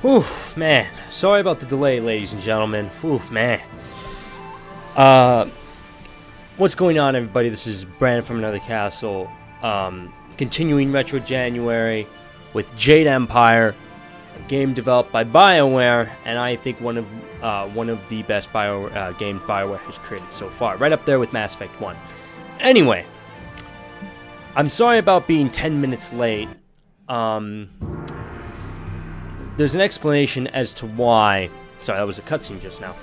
Whew, man. Sorry about the delay, ladies and gentlemen. Whew, man. What's going on, everybody? This is Brandon from Another Castle. Continuing Retro January with Jade Empire, a game developed by BioWare, and I think one of the best games BioWare has created so far, right up there with Mass Effect 1. Anyway, I'm sorry about being 10 minutes late. There's an explanation as to why. Sorry, that was a cutscene just now.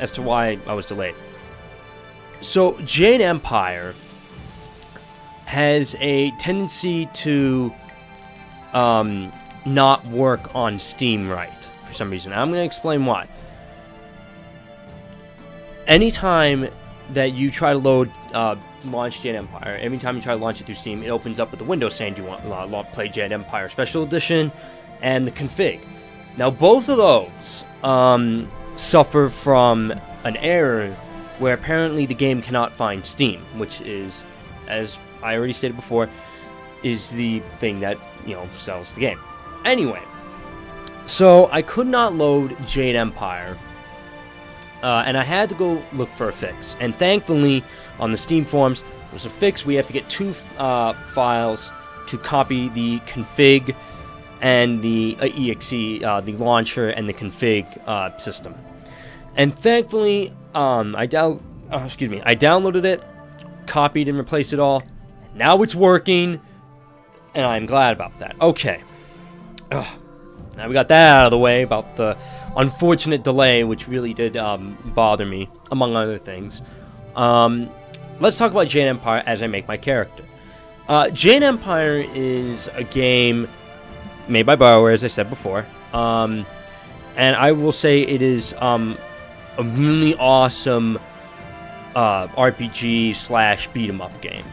As to why I was delayed. So, Jade Empire has a tendency to not work on Steam right for some reason. I'm going to explain why. Anytime that you try to launch Jade Empire, every time you try to launch it through Steam, it opens up with a window saying, do you want to play Jade Empire Special Edition and the config. Now, both of those suffer from an error where apparently the game cannot find Steam, which is, as I already stated before, is the thing that, sells the game. Anyway, so I could not load Jade Empire, and I had to go look for a fix. And thankfully, on the Steam forums, there was a fix. We have to get two files to copy the config and the exe, the launcher and the config system. And thankfully, I downloaded it, copied and replaced it all. Now it's working, and I'm glad about that. Okay. Now we got that out of the way about the unfortunate delay, which really did bother me, among other things. Let's talk about Jade Empire as I make my character. Jade Empire is a game made by BioWare, as I said before. And I will say it is a really awesome RPG / beat 'em up game.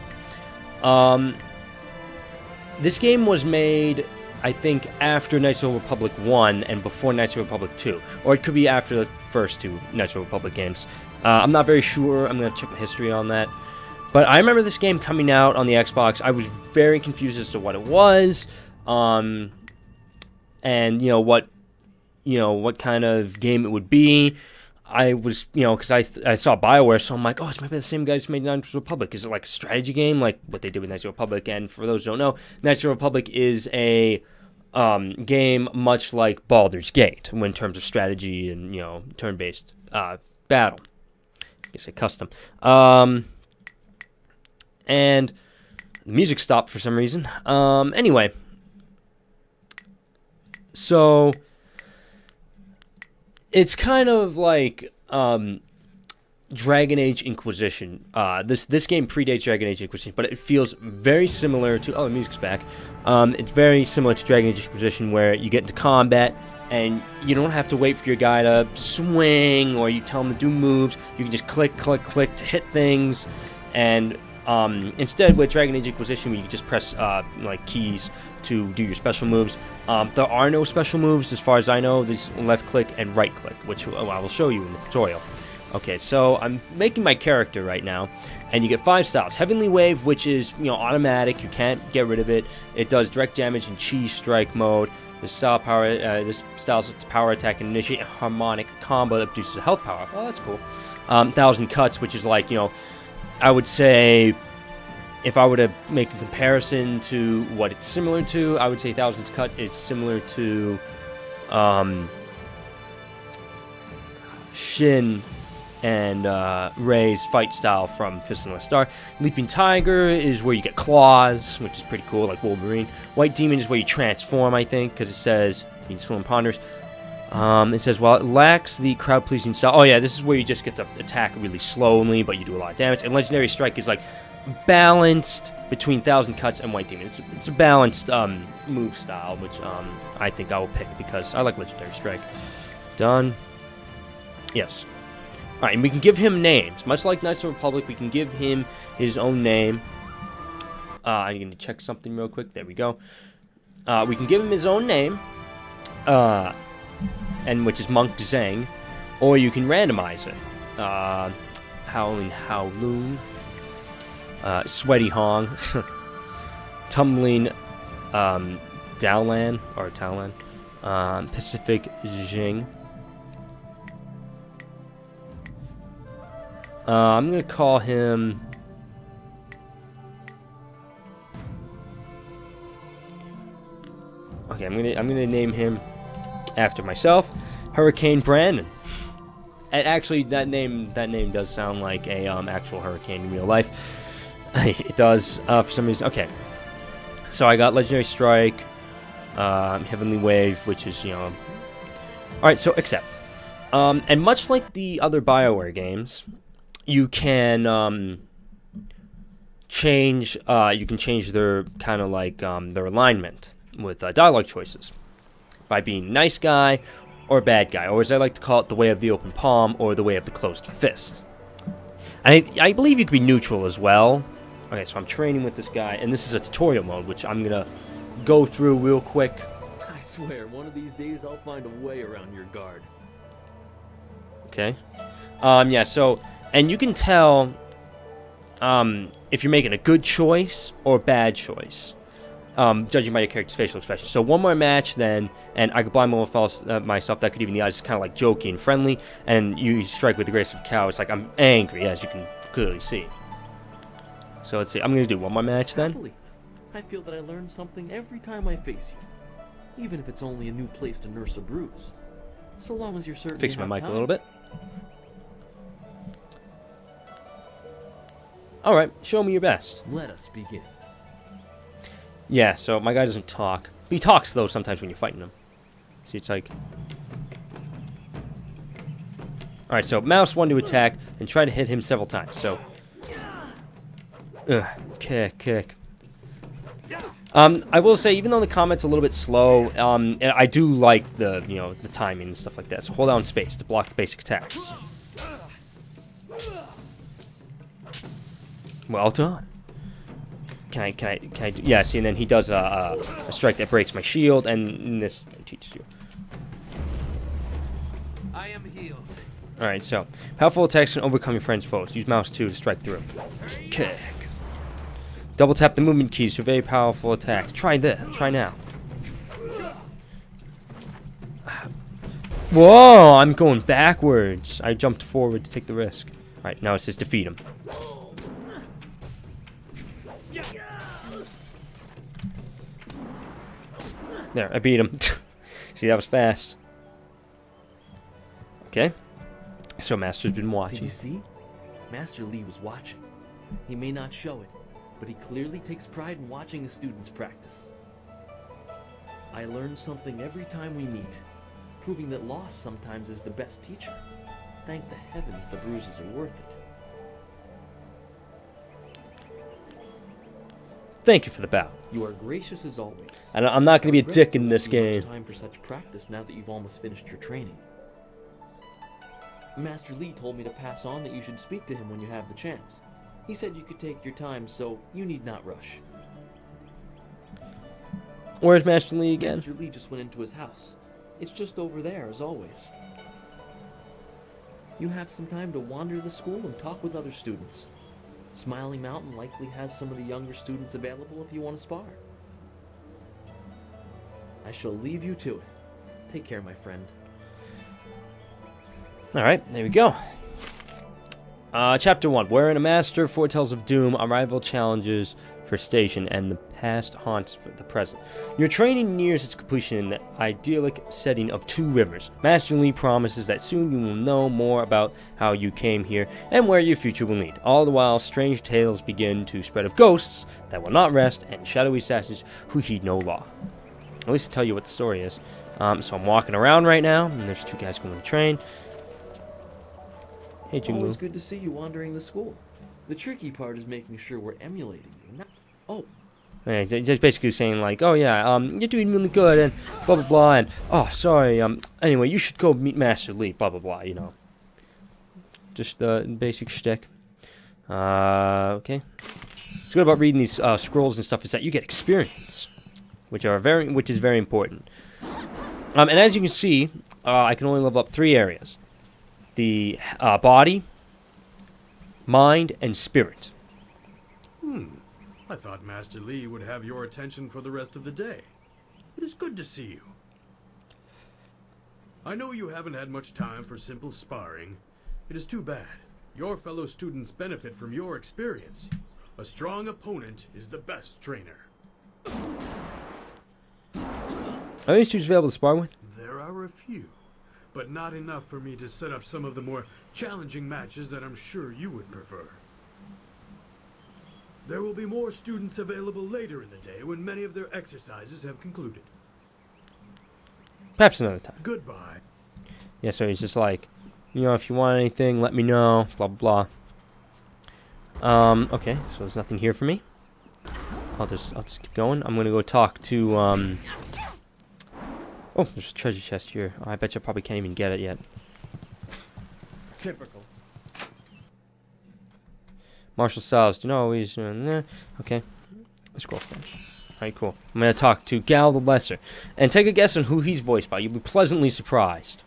This game was made, I think, after Knights of the Republic 1 and before Knights of the Republic 2. Or it could be after the first two Knights of the Republic games. I'm not very sure. I'm going to check the history on that. But I remember this game coming out on the Xbox. I was very confused as to what it was. And what kind of game it would be. I was, because I saw BioWare, so I'm like, oh, it's maybe the same guys who made Knights of the Republic. Is it like a strategy game, like what they did with Knights of the Republic? And for those who don't know, Knights of the Republic is a game much like Baldur's Gate in terms of strategy and turn-based battle. I guess custom. And the music stopped for some reason. Anyway. So, it's kind of like Dragon Age Inquisition. This game predates Dragon Age Inquisition, but it feels very similar to... Oh, the music's back. It's very similar to Dragon Age Inquisition, where you get into combat, and you don't have to wait for your guy to swing, or you tell him to do moves. You can just click, click, click to hit things, and instead with Dragon Age Inquisition, you can just press keys to do your special moves. There are no special moves as far as I know. There's left click and right click, which I will show you in the tutorial. Okay, so I'm making my character right now, and you get 5 styles. Heavenly Wave, which is automatic, you can't get rid of it. It does direct damage in chi strike mode. This style's its power attack and initiate a harmonic combo that produces a health power. Oh, that's cool. 1000 Cuts, which is like I would say, if I were to make a comparison to what it's similar to, I would say 1000's Cut is similar to Shin and Ray's fight style from Fist of the North Star. Leaping Tiger is where you get claws, which is pretty cool, like Wolverine. White Demon is where you transform, I think, because it says, you can still ponders. It says, while it lacks the crowd-pleasing style... Oh, yeah, this is where you just get to attack really slowly, but you do a lot of damage. And Legendary Strike is, balanced between 1000 Cuts and White Demon. It's a balanced move style, which I think I will pick because I like Legendary Strike. Done. Yes. Alright, and we can give him names. Much like Knights of the Republic, we can give him his own name. I'm going to check something real quick. There we go. We can give him his own name. And which is Monk Zhang, or you can randomize it. Howling Howloon, Sweaty Hong, Tumbling Dowlan, or Talon, Pacific Jing. I'm gonna call him. Okay, I'm gonna name him after myself, Hurricane Brandon. And actually, that name does sound like a actual hurricane in real life. It does for some reason. Okay, so I got Legendary Strike, Heavenly Wave, which is all right. So accept. And much like the other BioWare games, you can change their kind of like their alignment with dialogue choices by being nice guy or bad guy, or as I like to call it, the way of the open palm or the way of the closed fist. I believe you could be neutral as well. Okay, so I'm training with this guy, and this is a tutorial mode, which I'm gonna go through real quick. I swear, one of these days I'll find a way around your guard. Okay. Yeah, so, and you can tell if you're making a good choice or a bad choice, judging by your character's facial expression. So one more match then, and I could blind myself, that could even the eyes, kind of like jokey and friendly, and you strike with the grace of a cow. It's like I'm angry, as you can clearly see. So let's see, I'm going to do one more match then. Happily. I feel that I learn something every time I face you, even if it's only a new place to nurse a bruise. So long as you're certain. Fix my mic a little bit. Alright, show me your best. Let us begin. Yeah, so my guy doesn't talk. But he talks, though, sometimes when you're fighting him. See, it's like... Alright, so mouse 1 to attack, and try to hit him several times, so... Kick. I will say, even though the combat's a little bit slow, I do like the, the timing and stuff like that. So hold down space to block the basic attacks. Well done. Can I do, yeah, see, and then he does a strike that breaks my shield, and this teaches you. I am healed. Alright, so, powerful attacks can overcome your friend's foes. Use mouse 2 to strike through. Kick. Double tap the movement keys to very powerful attacks. Try this. Try now. Whoa, I'm going backwards. I jumped forward to take the risk. Alright, now it says defeat him. There, I beat him. See, that was fast. Okay. So Master's been watching. Did you see? Master Lee was watching. He may not show it, but he clearly takes pride in watching his students practice. I learn something every time we meet, proving that loss sometimes is the best teacher. Thank the heavens the bruises are worth it. Thank you for the bow. You are gracious as always. And I'm not going to be a dick in this game. Time for such practice now that you've almost finished your training. Master Lee told me to pass on that you should speak to him when you have the chance. He said you could take your time, so you need not rush. Where's Master Lee again? Master Lee just went into his house. It's just over there, as always. You have some time to wander the school and talk with other students. Smiling Mountain likely has some of the younger students available if you want to spar. I shall leave you to it. Take care, my friend. Alright, there we go. Chapter 1. Wherein a master foretells of doom, arrival challenges for station, and the past haunts for the present. Your training nears its completion in the idyllic setting of Two Rivers. Master Lee promises that soon you will know more about how you came here and where your future will lead. All the while, strange tales begin to spread of ghosts that will not rest and shadowy assassins who heed no law. At least to tell you what the story is. So I'm walking around right now, and there's two guys going to train. Hey, Jingu. Always good to see you wandering the school. The tricky part is making sure we're emulating you. Oh. Yeah, just basically saying like, oh yeah, you're doing really good, and blah blah blah, and oh sorry, anyway, you should go meet Master Lee, blah blah blah, just the basic shtick. Okay. What's good about reading these scrolls and stuff is that you get experience, which is very important. And as you can see, I can only level up 3 areas: the body, mind, and spirit. I thought Master Lee would have your attention for the rest of the day. It is good to see you. I know you haven't had much time for simple sparring. It is too bad. Your fellow students benefit from your experience. A strong opponent is the best trainer. Are these students available to spar with? There are a few, but not enough for me to set up some of the more challenging matches that I'm sure you would prefer. There will be more students available later in the day when many of their exercises have concluded. Perhaps another time. Goodbye. Yeah, so he's just like, you know, if you want anything, let me know, blah, blah, blah. Okay, so there's nothing here for me. I'll just keep going. I'm gonna go talk to, oh, there's a treasure chest here. Oh, I bet you probably can't even get it yet. Typical. Martial styles, do you know always, nah. Okay. Scroll down. Alright, cool. I'm gonna talk to Gal the Lesser. And take a guess on who he's voiced by. You'll be pleasantly surprised.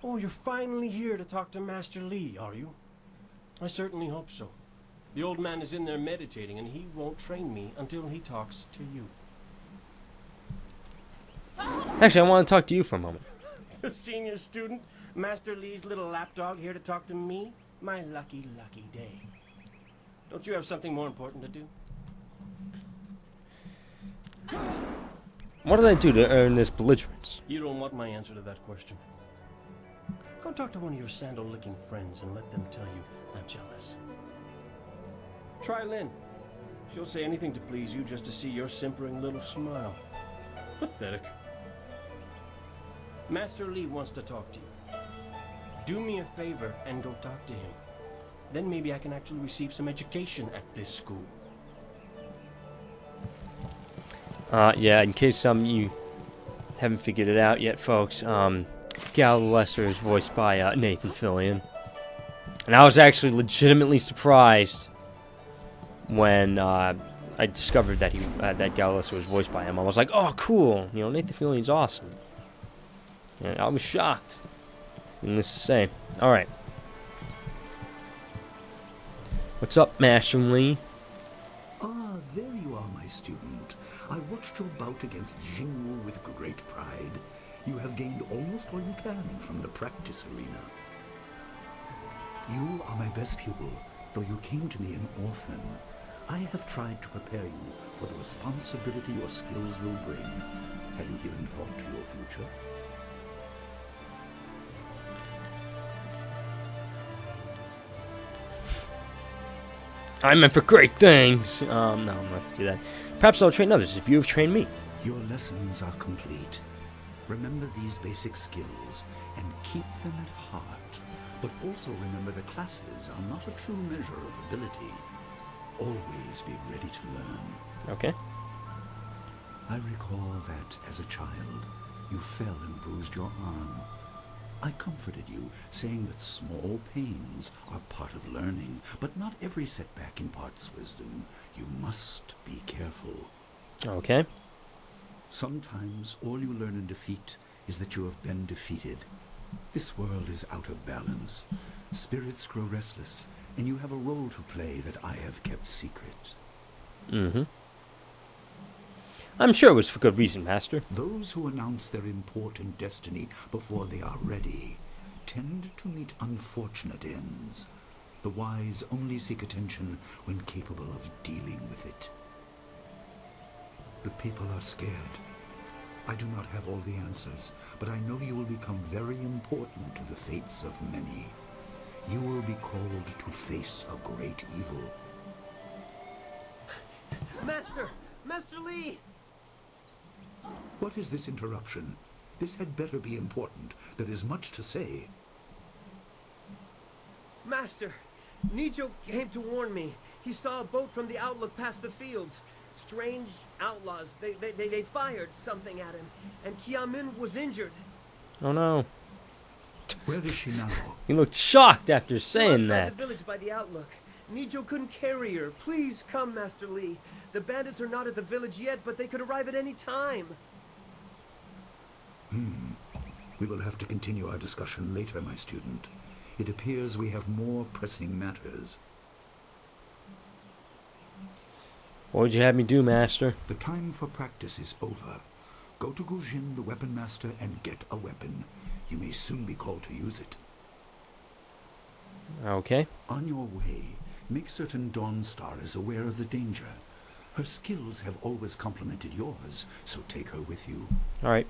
Oh, you're finally here to talk to Master Li, are you? I certainly hope so. The old man is in there meditating, and he won't train me until he talks to you. Actually, I want to talk to you for a moment. The senior student, Master Li's little lapdog, here to talk to me? My lucky, lucky day. Don't you have something more important to do? What did I do to earn this belligerence? You don't want my answer to that question. Go talk to one of your sandal-licking friends and let them tell you I'm jealous. Try Lynn. She'll say anything to please you just to see your simpering little smile. Pathetic. Master Li wants to talk to you. Do me a favor and go talk to him. Then maybe I can actually receive some education at this school. Yeah, in case you haven't figured it out yet, folks, Gal the Lesser is voiced by Nathan Fillion. And I was actually legitimately surprised when I discovered that that Gal the Lesser was voiced by him. I was like, oh, cool, you know, Nathan Fillion's awesome. And I was shocked. Needless to say. Alright. What's up, Master Lee? Ah, there you are, my student. I watched your bout against Jingwu with great pride. You have gained almost all you can from the practice arena. You are my best pupil, though you came to me an orphan. I have tried to prepare you for the responsibility your skills will bring. Have you given thought to your future? I meant for great things. No, I'm not going to do that. Perhaps I'll train others if you have trained me. Your lessons are complete. Remember these basic skills and keep them at heart. But also remember the classes are not a true measure of ability. Always be ready to learn. Okay. I recall that, as a child, you fell and bruised your arm. I comforted you, saying that small pains are part of learning, but not every setback imparts wisdom. You must be careful. Okay. Sometimes all you learn in defeat is that you have been defeated. This world is out of balance. Spirits grow restless, and you have a role to play that I have kept secret. Mm-hmm. I'm sure it was for good reason, Master. Those who announce their important destiny before they are ready tend to meet unfortunate ends. The wise only seek attention when capable of dealing with it. The people are scared. I do not have all the answers, but I know you will become very important to the fates of many. You will be called to face a great evil. Master! Master Li! What is this interruption? This had better be important. There is much to say. Master, Nijo came to warn me. He saw a boat from the outlook past the fields. Strange outlaws. They fired something at him, and Kiamin was injured. Oh no. Where is she now? He looked shocked after Still saying outside that. the village by the outlook. Nijo couldn't carry her. Please come, Master Li. The bandits are not at the village yet, but they could arrive at any time. We will have to continue our discussion later, my student. It appears we have more pressing matters. What would you have me do, Master? The time for practice is over. Go to Gujin, the weapon master, and get a weapon. You may soon be called to use it. Okay. On your way, make certain Dawnstar is aware of the danger. Her skills have always complemented yours, so take her with you. Alright.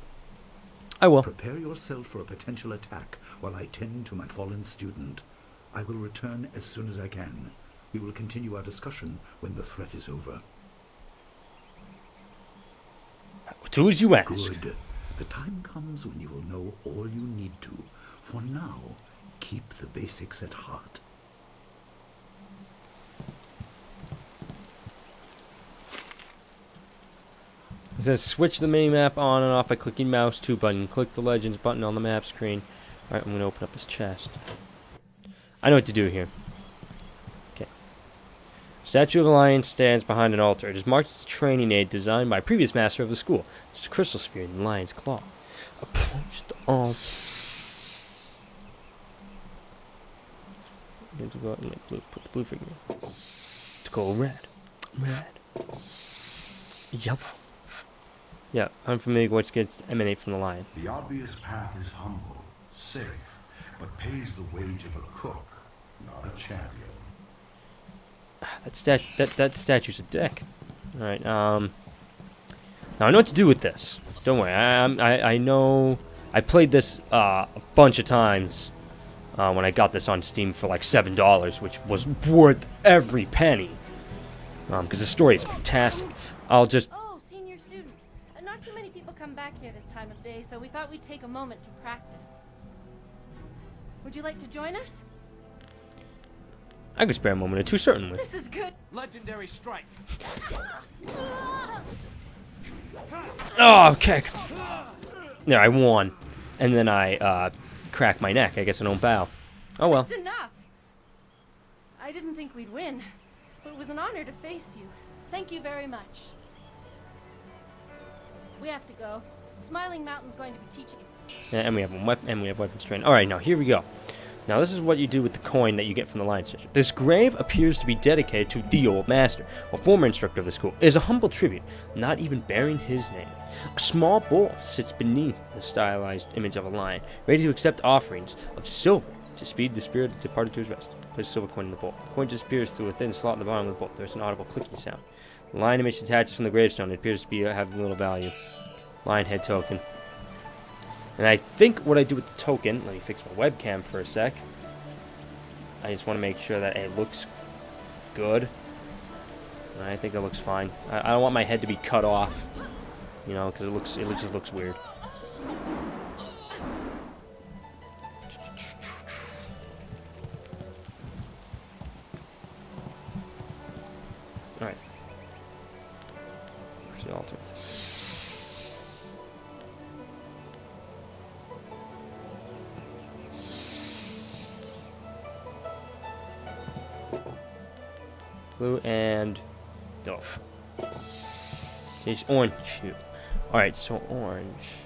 I will. Prepare yourself for a potential attack while I tend to my fallen student. I will return as soon as I can. We will continue our discussion when the threat is over. Do as you ask. Good. The time comes when you will know all you need to. For now, keep the basics at heart. It says switch the minimap on and off by clicking mouse 2 button. Click the legends button on the map screen. Alright, I'm going to open up this chest. I know what to do here. Okay. Statue of the Lion stands behind an altar. It is marked as a training aid designed by a previous master of the school. There's a crystal sphere in the lion's claw. Approach the altar. Put the blue figure in. To go red. Red. Yellow. Yeah, I'm familiar with what's going to emanate from the lion. The obvious path is humble, safe, but pays the wage of a cook, not a champion. That statue's a dick. Alright, now I know what to do with this. Don't worry, I know. I played this a bunch of times when I got this on Steam for like $7, which was worth every penny. Because the story is fantastic. I'll just... Oh, senior student. Not too many people come back here this time of day, so we thought we'd take a moment to practice. Would you like to join us? I could spare a moment or two, certainly. This is good. Legendary strike. Oh, kick. There, I won. And then I cracked my neck. I guess I don't bow. Oh well. That's enough. I didn't think we'd win, but it was an honor to face you. Thank you very much. We have to go. Smiling Mountain's going to be teaching. Yeah, and we have weapons training. All right, now here we go. Now this is what you do with the coin that you get from the lion statue. This grave appears to be dedicated to the old master, a former instructor of the school. It is a humble tribute, not even bearing his name. A small bowl sits beneath the stylized image of a lion, ready to accept offerings of silver to speed the spirit departed to his rest. Place a silver coin in the bowl. The coin disappears through a thin slot in the bottom of the bowl. There's an audible clicking sound. The lion image detaches from the gravestone. It appears to be have little value. Lion head token. And I think what I do with the token, let me fix my webcam for a sec. I just want to make sure that it looks good. I think it looks fine. I don't want my head to be cut off, you know, because it just looks weird. All right. Where's the altar? Blue and no. It's orange. Alright, so orange.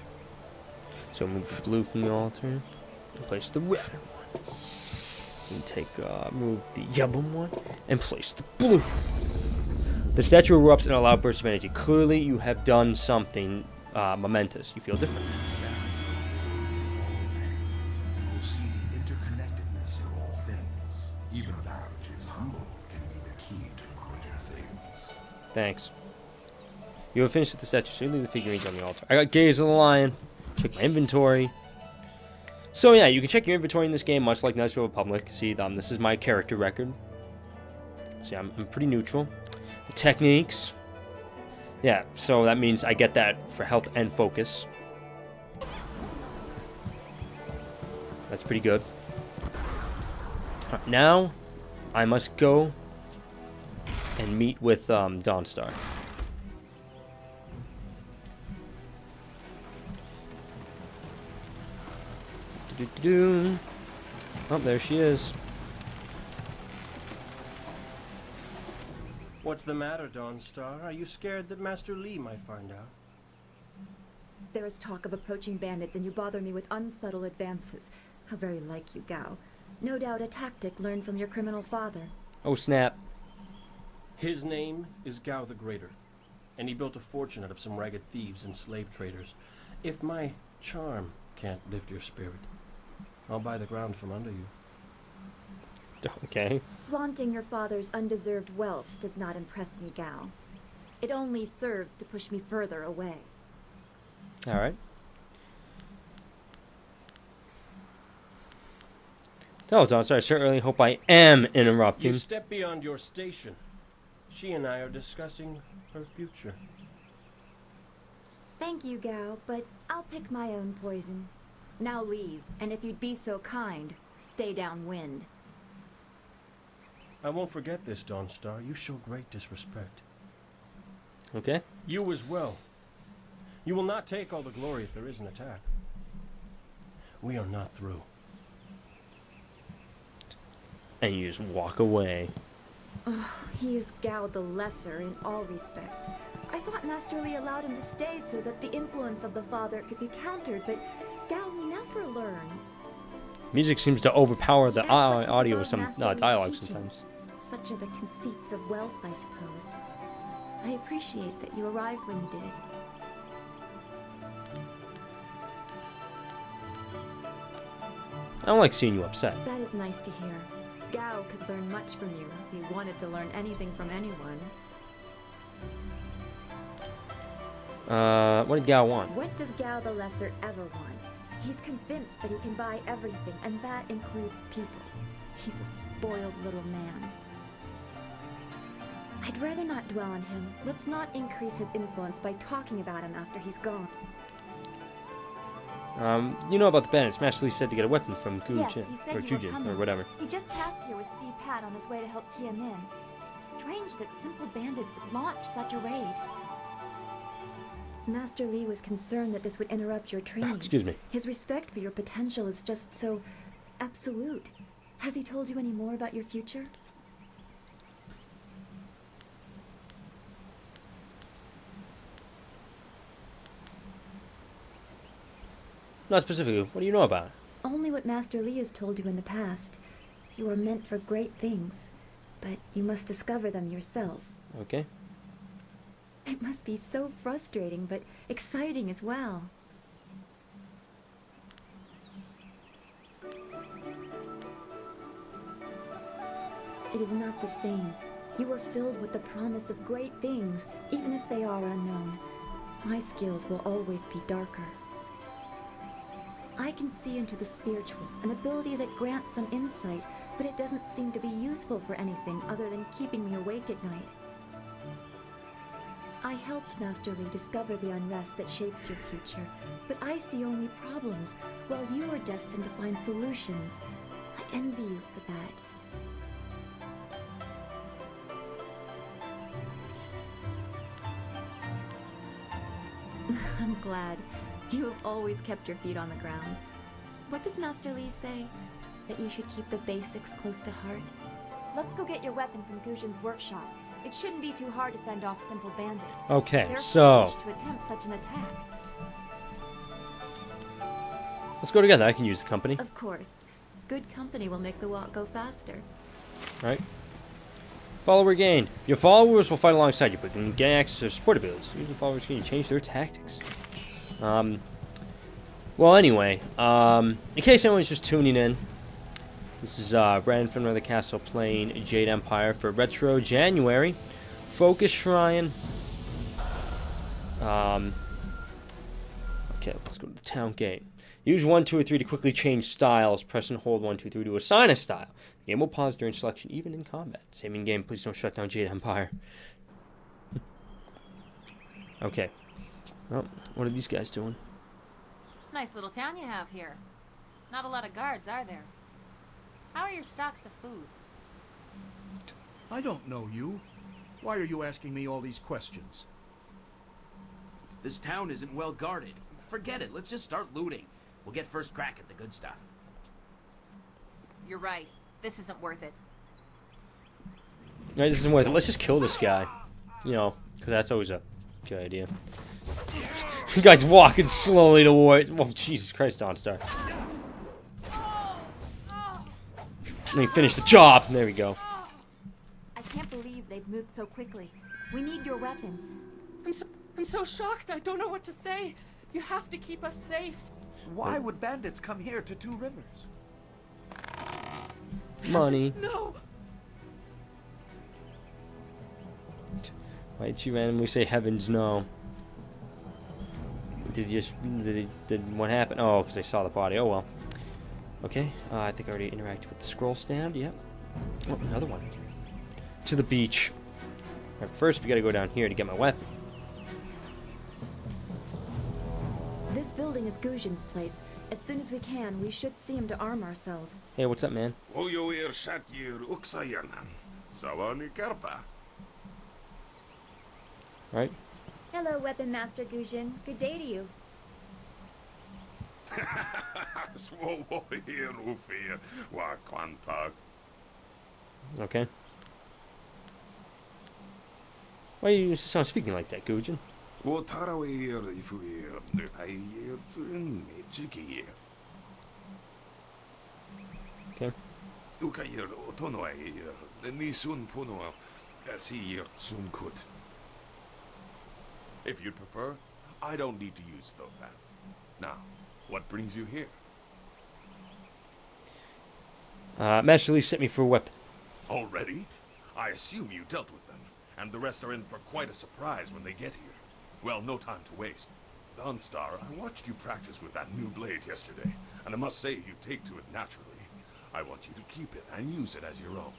So move the blue from the altar. And place the red one. And take move the yellow one and place the blue. The statue erupts in a loud burst of energy. Clearly you have done something momentous. You feel different. You will see the interconnectedness of all things. Even that which is humble can be the key to greater things. Thanks. You have finished with the statue, so you leave the figurines on the altar. I got Gaze of the Lion. Check my inventory. So yeah, you can check your inventory in this game, much like Knights of the Republic. See, this is my character record. See, I'm pretty neutral. The techniques. Yeah, so that means I get that for health and focus. That's pretty good. Right, now, I must go and meet with Dawnstar. Oh, there she is. What's the matter, Dawnstar? Are you scared that Master Li might find out? There is talk of approaching bandits, and you bother me with unsubtle advances. How very like you, Gao. No doubt a tactic learned from your criminal father. Oh, snap. His name is Gao the Greater, and he built a fortune out of some ragged thieves and slave traders. If my charm can't lift your spirit. I'll buy the ground from under you. Okay. Flaunting your father's undeserved wealth does not impress me, Gao. It only serves to push me further away. All right. Oh, Dawnstar, I certainly hope I am interrupting. You step beyond your station. She and I are discussing her future. Thank you, Gao, but I'll pick my own poison. Now leave, and if you'd be so kind, stay downwind. I won't forget this, Dawnstar. You show great disrespect. Okay. You as well. You will not take all the glory if there is an attack. We are not through. And you just walk away. Oh, he is Gao the Lesser in all respects. I thought Master Li allowed him to stay so that the influence of the father could be countered, but Gao never learns. Music seems to overpower the He acts like he's audio of above some Master Li's dialogue teachings. sometimes. Such are the conceits of wealth, I suppose. I appreciate that you arrived when you did. I don't like seeing you upset. That is nice to hear. Gao could learn much from you if he wanted to learn anything from anyone. What did Gao want? What does Gao the Lesser ever want? He's convinced that he can buy everything, and that includes people. He's a spoiled little man. I'd rather not dwell on him. Let's not increase his influence by talking about him after he's gone. You know about the bandits. Master Li said to get a weapon from Yes, Gujin, he said or you were Jujin, coming. or whatever. He just passed here with Si Pat on his way to help Kia Min. Strange that simple bandits would launch such a raid. Master Li was concerned that this would interrupt your training. Excuse me. His respect for your potential is just so absolute. Has he told you any more about your future? Not specifically. What do you know about it? Only what Master Li has told you in the past. You are meant for great things, but you must discover them yourself. Okay. It must be so frustrating, but exciting as well. It is not the same. You are filled with the promise of great things, even if they are unknown. My skills will always be darker. I can see into the spiritual, an ability that grants some insight, but it doesn't seem to be useful for anything other than keeping me awake at night. I helped Master Li discover the unrest that shapes your future, but I see only problems, while you are destined to find solutions. I envy you for that. I'm glad. You have always kept your feet on the ground. What does Master Li say? That you should keep the basics close to heart? Let's go get your weapon from Gujin's workshop. It shouldn't be too hard to fend off simple bandits. Okay, They're so foolish to attempt such an attack. let's go together. I can use the company. Of course. Good company will make the walk go faster. Right. Follower gained. Your followers will fight alongside you, but can gain access to support abilities. Usually followers can change their tactics. Well, anyway, in case anyone's just tuning in, this is Brandon from Another Castle playing Jade Empire for Retro January. Focus Shrine. Okay, let's go to the town gate. Use 1, 2, or 3 to quickly change styles. Press and hold 1, 2, 3 to assign a style. The game will pause during selection, even in combat. Saving game, please don't shut down Jade Empire. Okay. Well, what are these guys doing? Nice little town you have here. Not a lot of guards, are there? How are your stocks of food? I don't know you. Why are you asking me all these questions? This town isn't well guarded. Forget it. Let's just start looting. We'll get first crack at the good stuff. You're right. This isn't worth it. No, this isn't worth it. Let's just kill this guy. You know, because that's always a good idea. You guys walking slowly toward. Oh, Jesus Christ, Dawnstar. Let me finish the job. There we go. I can't believe they've moved so quickly. We need your weapon. I'm so shocked. I don't know what to say. You have to keep us safe. Why would bandits come here to Two Rivers? Money. No. Why'd you randomly say heavens no? Did what happened? Oh, because I saw the body. Oh well. Okay, I think I already interacted with the scroll stand. Yep. Oh, another one. To the beach. Right, first, we gotta go down here to get my weapon. This building is Guzhin's place. As soon as we can, we should see him to arm ourselves. Hey, what's up, man? Right. Hello, Weapon Master Guzhin. Good day to you. Okay. Why are you sound speaking like that, Gujin? Okay. If you'd prefer, I don't need to use Thofan. Now, what brings you here? Master Lee sent me for a weapon. Already? I assume you dealt with them, and the rest are in for quite a surprise when they get here. Well, no time to waste. Dawnstar, I watched you practice with that new blade yesterday, and I must say you take to it naturally. I want you to keep it and use it as your own.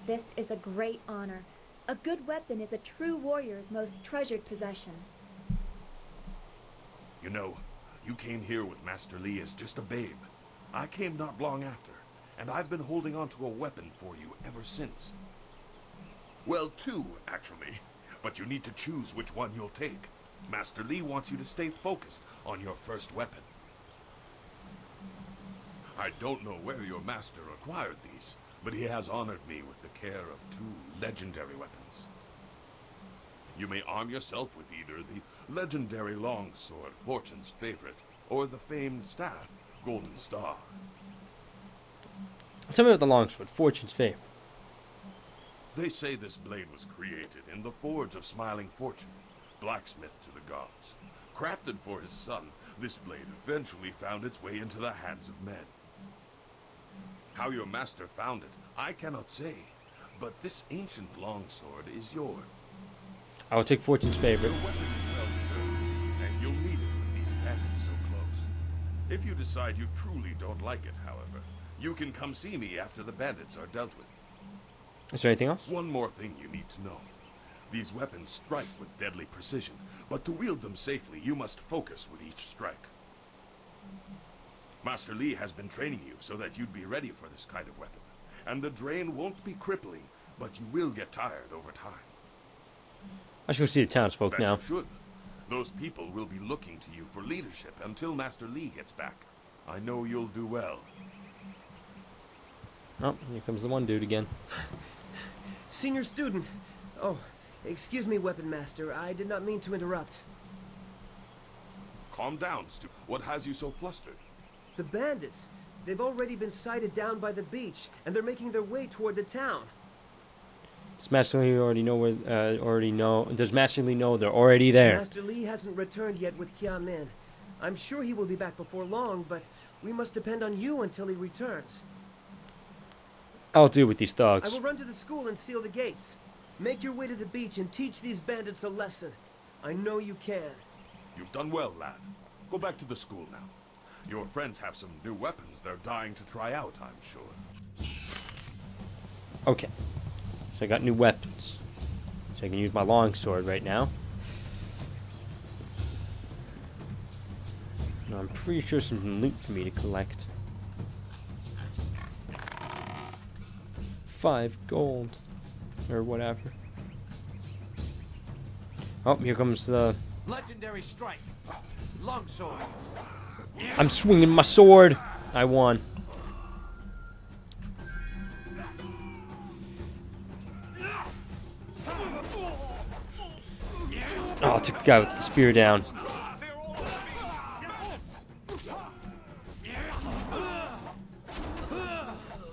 This is a great honor. A good weapon is a true warrior's most treasured possession. You know, you came here with Master Lee as just a babe. I came not long after, and I've been holding on to a weapon for you ever since. Well, two, actually. But you need to choose which one you'll take. Master Lee wants you to stay focused on your first weapon. I don't know where your master acquired these, but he has honored me with the care of two legendary weapons. You may arm yourself with either the legendary longsword, Fortune's favorite, or the famed staff, Golden Star. Tell me about the longsword, Fortune's favorite. They say this blade was created in the forge of Smiling Fortune, blacksmith to the gods. Crafted for his son, this blade eventually found its way into the hands of men. How your master found it, I cannot say, but this ancient longsword is yours. I will take Fortune's favorite. Your weapon is well deserved, and you'll need it with these bandits so close. If you decide you truly don't like it, however, you can come see me after the bandits are dealt with. Is there anything else? One more thing you need to know. These weapons strike with deadly precision, but to wield them safely, you must focus with each strike. Master Lee has been training you so that you'd be ready for this kind of weapon. And the drain won't be crippling, but you will get tired over time. I should go see the townsfolk now. You should. Those people will be looking to you for leadership until Master Lee gets back. I know you'll do well. Oh, here comes the one dude again. Senior student. Oh, excuse me, Weapon Master. I did not mean to interrupt. Calm down, Stu. What has you so flustered? The bandits. They've already been sighted down by the beach, and they're making their way toward the town. Does Master Lee already know where? Does Master Lee know they're already there? Master Lee hasn't returned yet with Kia-min. I'm sure he will be back before long, but we must depend on you until he returns. I'll deal with these thugs. I will run to the school and seal the gates. Make your way to the beach and teach these bandits a lesson. I know you can. You've done well, lad. Go back to the school now. Your friends have some new weapons they're dying to try out, I'm sure. Okay. So I got new weapons. So I can use my longsword right now. Now, I'm pretty sure some loot for me to collect. 5 gold. Or whatever. Oh, here comes the... Legendary strike. Longsword. I'm swinging my sword. I won. Oh, I took the guy with the spear down.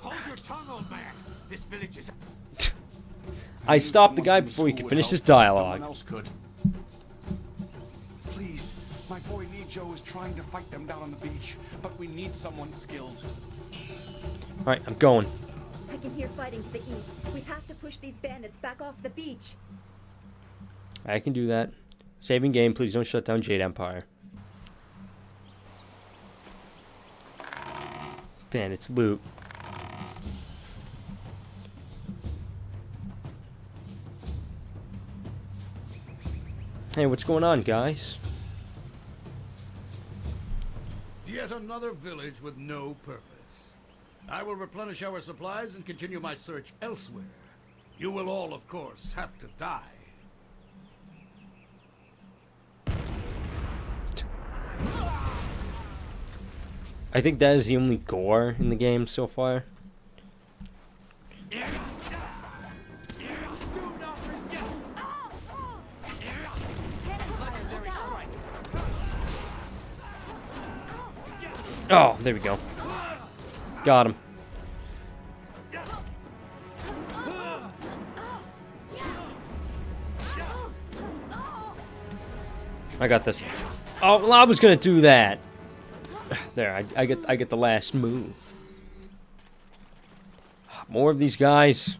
Hold your tongue, old man. This village is... I stopped the guy before he could finish his dialogue. Someone else could. Please, my boy needs Nijo is trying to fight them down on the beach, but we need someone skilled. Alright, I'm going. I can hear fighting to the east. We have to push these bandits back off the beach. I can do that. Saving game, please don't shut down Jade Empire. Bandits loot. Hey, what's going on, guys? Yet another village with no purpose. I will replenish our supplies and continue my search elsewhere. You will all, of course, have to die. I think that is the only gore in the game so far. Oh, there we go. Got him. I got this. Oh, well, I was gonna do that. There, I get the last move. More of these guys.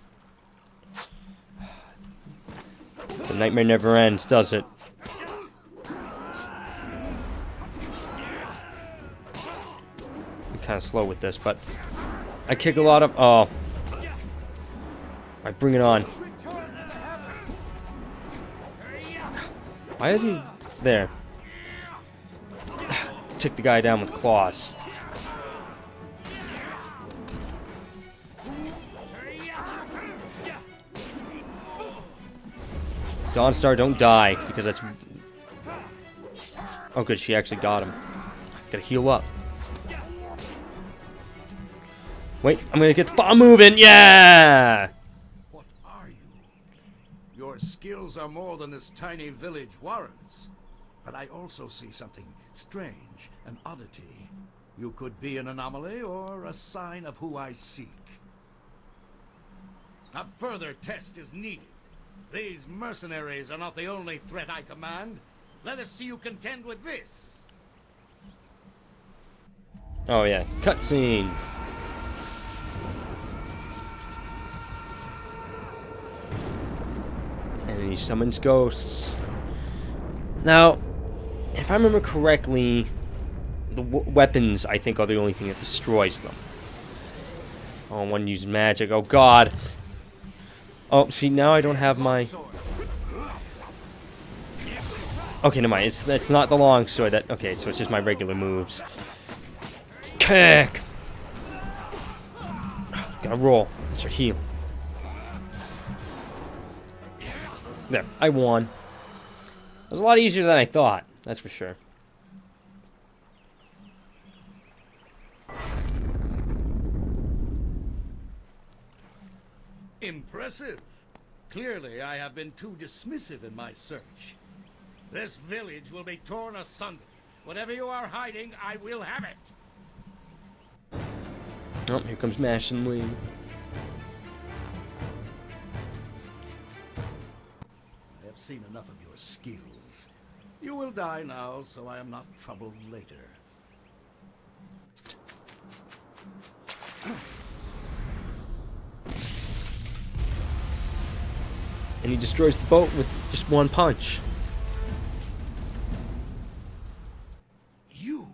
The nightmare never ends, does it? I'm kind of slow with this, but I kick a lot of. Oh, I bring it on. Why are these there? Take the guy down with claws. Dawnstar, don't die, because that's... Oh good, she actually got him. Gotta heal up. Wait, I'm gonna get the fire moving, yeah! What are you? Your skills are more than this tiny village warrants. But I also see something strange, an oddity. You could be an anomaly or a sign of who I seek. A further test is needed. These mercenaries are not the only threat I command. Let us see you contend with this. Oh yeah, cutscene. And he summons ghosts. Now, if I remember correctly, the weapons, I think, are the only thing that destroys them. Oh, one used magic. Oh, God. Oh, see, now I don't have my... Okay, never mind. It's not the long sword. Okay, so it's just my regular moves. Kick! Gotta roll. Let's start healing. There, I won. It was a lot easier than I thought, that's for sure. Impressive. Clearly, I have been too dismissive in my search. This village will be torn asunder. Whatever you are hiding, I will have it. Oh, here comes Mash and Lee. I have seen enough of your skills. You will die now, so I am not troubled later. And he destroys the boat with just one punch. You!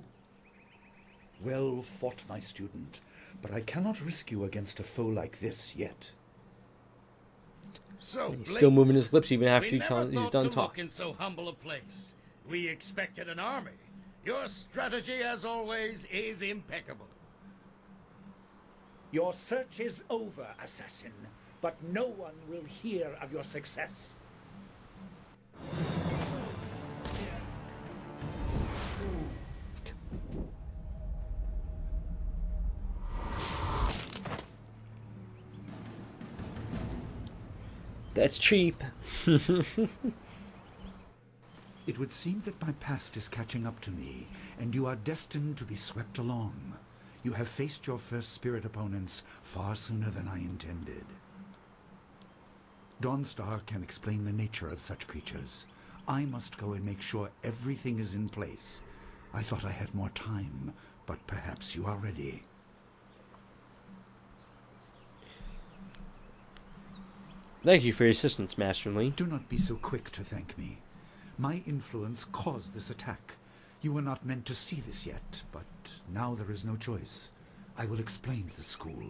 Well fought, my student, but I cannot risk you against a foe like this yet. So He's still moving his lips even after he's done to talking. look in so humble a place. We expected an army. Your strategy, as always, is impeccable. Your search is over, assassin, but no one will hear of your success. That's cheap. It would seem that my past is catching up to me, and you are destined to be swept along. You have faced your first spirit opponents far sooner than I intended. Dawnstar can explain the nature of such creatures. I must go and make sure everything is in place. I thought I had more time, but perhaps you are ready. Thank you for your assistance, Master Lee. Do not be so quick to thank me. My influence caused this attack. You were not meant to see this yet, but now there is no choice. I will explain to the school.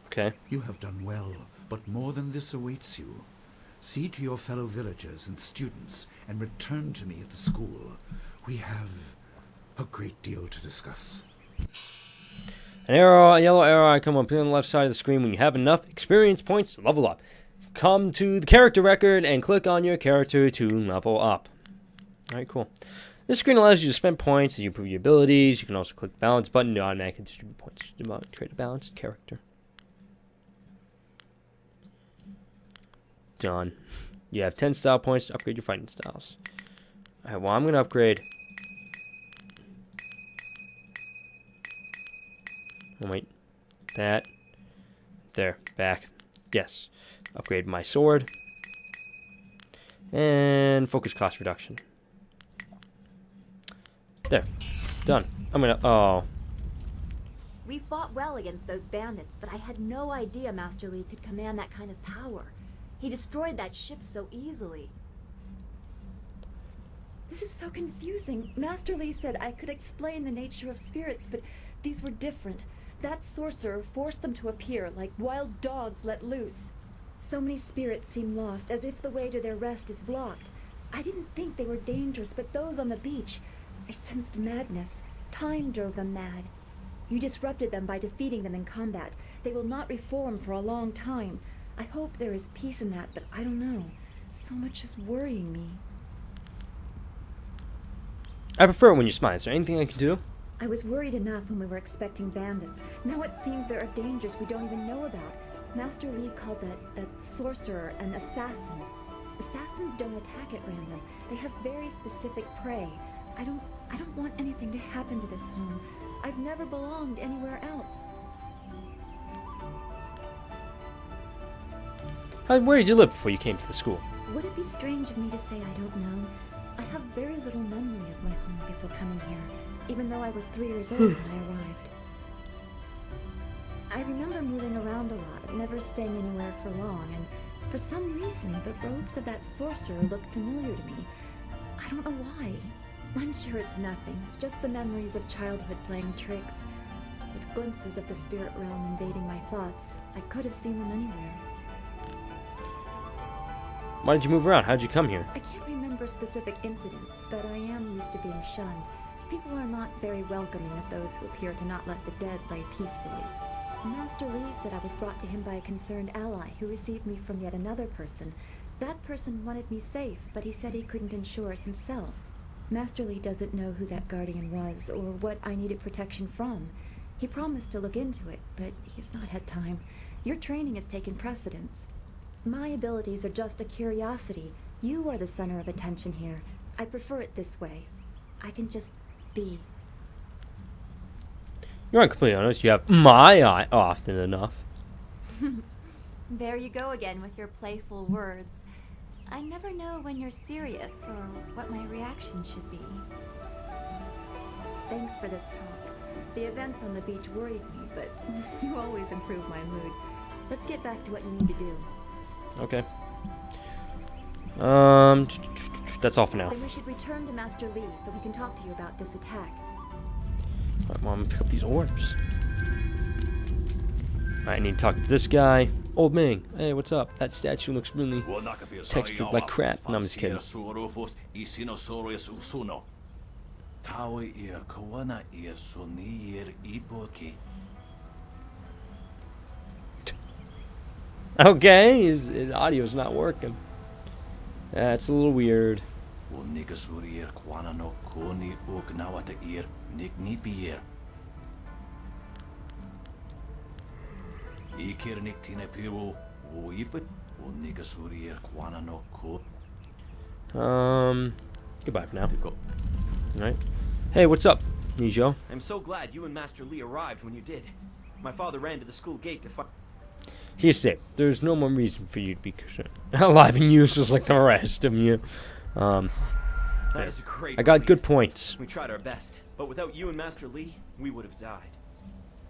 Okay. You have done well, but more than this awaits you. See to your fellow villagers and students, and return to me at the school. We have a great deal to discuss. An arrow, a yellow arrow icon will appear on the left side of the screen when you have enough experience points to level up. Come to the character record and click on your character to level up. Alright, cool. This screen allows you to spend points as you improve your abilities. You can also click the balance button to automatically distribute points to create a balanced character. Done. You have 10 style points to upgrade your fighting styles. Alright, well, I'm going to upgrade. Oh, wait. That. There. Back. Yes. Upgrade my sword. And focus cost reduction. There. Done. I'm going to... Oh. We fought well against those bandits, but I had no idea Master Lee could command that kind of power. He destroyed that ship so easily. This is so confusing. Master Lee said I could explain the nature of spirits, but these were different. That sorcerer forced them to appear like wild dogs let loose. So many spirits seem lost, as if the way to their rest is blocked. I didn't think they were dangerous, but those on the beach, I sensed madness. Time drove them mad. You disrupted them by defeating them in combat. They will not reform for a long time. I hope there is peace in that, but I don't know. So much is worrying me. I prefer it when you smile. Is there anything I can do? I was worried enough when we were expecting bandits. Now it seems there are dangers we don't even know about. Master Lee called that sorcerer an assassin. Assassins don't attack at random. They have very specific prey. I don't want anything to happen to this home. I've never belonged anywhere else. Where did you live before you came to the school? Would it be strange of me to say I don't know? I have very little memory of my home before coming here, even though I was 3 years old when I arrived. I remember moving around a lot, never staying anywhere for long, and for some reason, the robes of that sorcerer looked familiar to me. I don't know why. I'm sure it's nothing, just the memories of childhood playing tricks. With glimpses of the spirit realm invading my thoughts, I could have seen them anywhere. Why did you move around? How'd you come here? I can't remember specific incidents, but I am used to being shunned. People are not very welcoming of those who appear to not let the dead lay peacefully. Master Lee said I was brought to him by a concerned ally who received me from yet another person. That person wanted me safe, but he said he couldn't ensure it himself. Master Lee doesn't know who that guardian was or what I needed protection from. He promised to look into it, but he's not had time. Your training has taken precedence. My abilities are just a curiosity. You are the center of attention here. I prefer it this way. I can just be. You're not completely honest. You have my eye often enough. There you go again with your playful words. I never know when you're serious or what my reaction should be. Thanks for this talk. The events on the beach worried me, but you always improve my mood. Let's get back to what you need to do. Okay. That's all for now. Then we should return to Master Lee so we can talk to you about this attack. Alright, well, I'm gonna pick up these orbs. Alright, I need to talk to this guy. Old Ming. Hey, what's up? That statue looks really textured like crap. No, I'm just kidding. Okay, his audio's not working. That's a little weird. Goodbye for now. Alright. Hey, what's up, Nijo? I'm so glad you and Master Lee arrived when you did. My father ran to the school gate to find... He's safe. There's no more reason for you to be concerned. Alive and useless like the rest of you. That is a great I got relief. good points. We tried our best, but without you and Master Li, we would have died.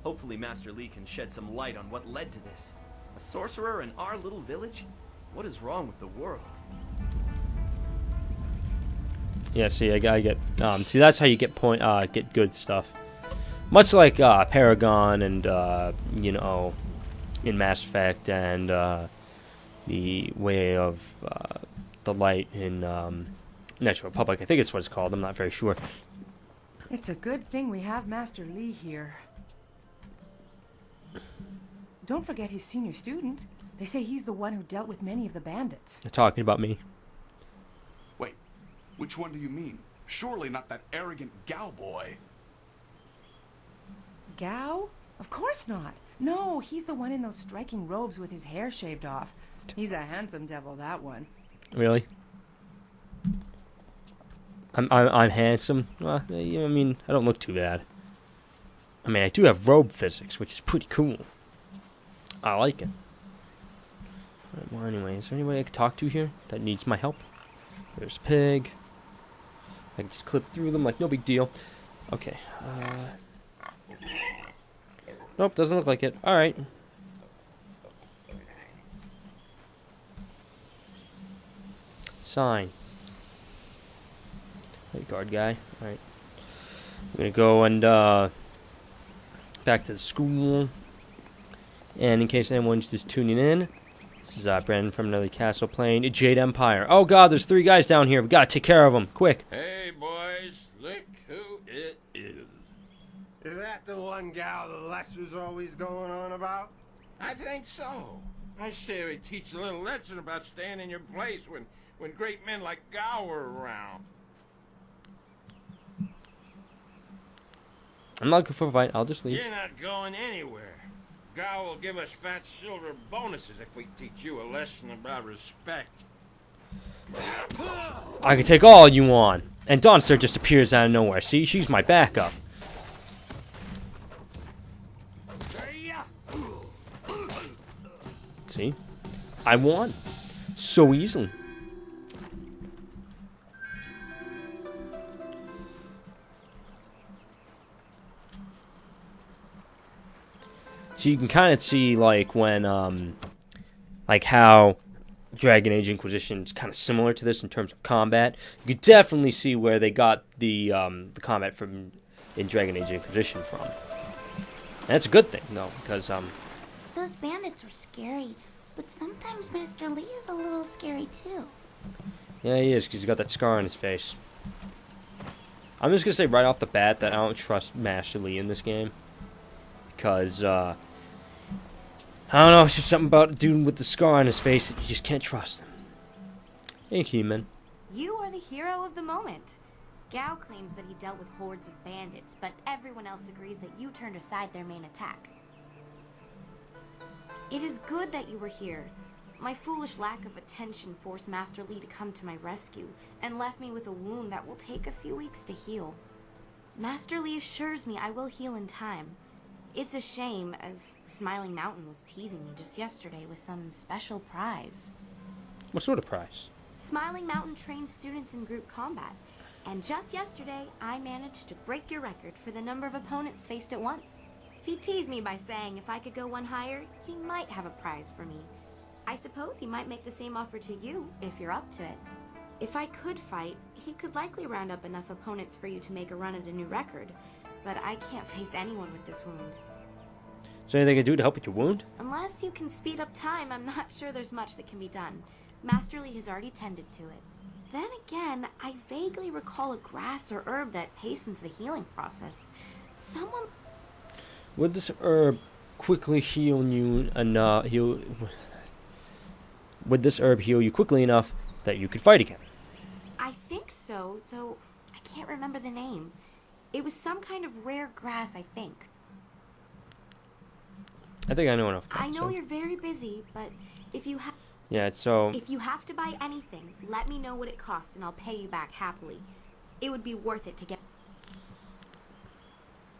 Hopefully Master Li can shed some light on what led to this. A sorcerer in our little village? What is wrong with the world? Yeah, see, I gotta get, see, that's how you get get good stuff. Much like, Paragon and, you know, in Mass Effect and, the Way of, the Light in, Natural Republic. I think it's what it's called. I'm not very sure. It's a good thing we have Master Li here. Don't forget his senior student. They say he's the one who dealt with many of the bandits. They're talking about me. Wait, which one do you mean? Surely not that arrogant Gao boy. Gao? Of course not. No, he's the one in those striking robes with his hair shaved off. He's a handsome devil, that one. Really? I'm handsome. Well, I mean, I don't look too bad. I mean, I do have robe physics, which is pretty cool. I like it. Right, well, anyway, is there anybody I can talk to here that needs my help? There's Pig. I can just clip through them like no big deal. Okay. Nope, doesn't look like it. Alright. Sign. Hey, guard guy. Alright. I'm gonna go and, back to the school. And in case anyone's just tuning in, this is Brandon from another castle playing Jade Empire. Oh god, there's 3 guys down here. We gotta take care of them. Quick. Hey, boys. Look who it is. Is that the one gal the Lester's always going on about? I think so. I say we teach a little lesson about staying in your place when great men like Gao are around. I'm not looking for a fight. I'll just leave. You're not going anywhere. Gao will give us fat silver bonuses if we teach you a lesson about respect. I can take all you want. And Dawnster just appears out of nowhere. See, she's my backup. See? I won. So easily. So you can kind of see, like, when, like, how Dragon Age Inquisition is kind of similar to this in terms of combat. You could definitely see where they got the combat from in Dragon Age Inquisition from. And that's a good thing, though, because, Those bandits are scary, but sometimes Master Li is a little scary, too. yeah, he is, because he's got that scar on his face. I'm just going to say right off the bat that I don't trust Master Li in this game. Because, I don't know, it's just something about a dude with the scar on his face that you just can't trust him. Ain't human. You are the hero of the moment. Gao claims that he dealt with hordes of bandits, but everyone else agrees that you turned aside their main attack. It is good that you were here. My foolish lack of attention forced Master Li to come to my rescue, and left me with a wound that will take a few weeks to heal. Master Li assures me I will heal in time. It's a shame, as Smiling Mountain was teasing me just yesterday with some special prize. What sort of prize? Smiling Mountain trains students in group combat, and just yesterday, I managed to break your record for the number of opponents faced at once. He teased me by saying if I could go one higher, he might have a prize for me. I suppose he might make the same offer to you, if you're up to it. If I could fight, he could likely round up enough opponents for you to make a run at a new record, but I can't face anyone with this wound. Is there anything I can do to help with your wound? Unless you can speed up time, I'm not sure there's much that can be done. Master Li has already tended to it. Then again, I vaguely recall a grass or herb that hastens the healing process. Someone... Would this herb quickly heal you enough? Would this herb heal you quickly enough that you could fight again? I think so, though I can't remember the name. It was some kind of rare grass, I think. I think I know enough. I know you're very busy, but if you have... Yeah, so... If you have to buy anything, let me know what it costs and I'll pay you back happily. It would be worth it to get...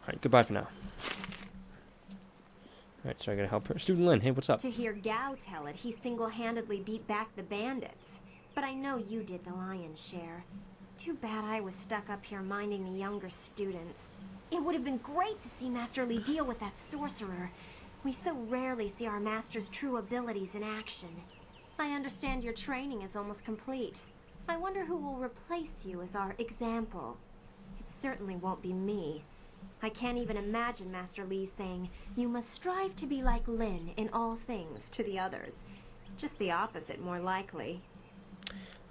Alright, goodbye for now. Alright, so I gotta help her. Student Lin, hey, what's up? To hear Gao tell it, he single-handedly beat back the bandits. But I know you did the lion's share. Too bad I was stuck up here minding the younger students. It would have been great to see Master Li deal with that sorcerer. We so rarely see our master's true abilities in action. I understand your training is almost complete. I wonder who will replace you as our example. It certainly won't be me. I can't even imagine Master Li saying, "You must strive to be like Lin in all things," to the others. Just the opposite, more likely.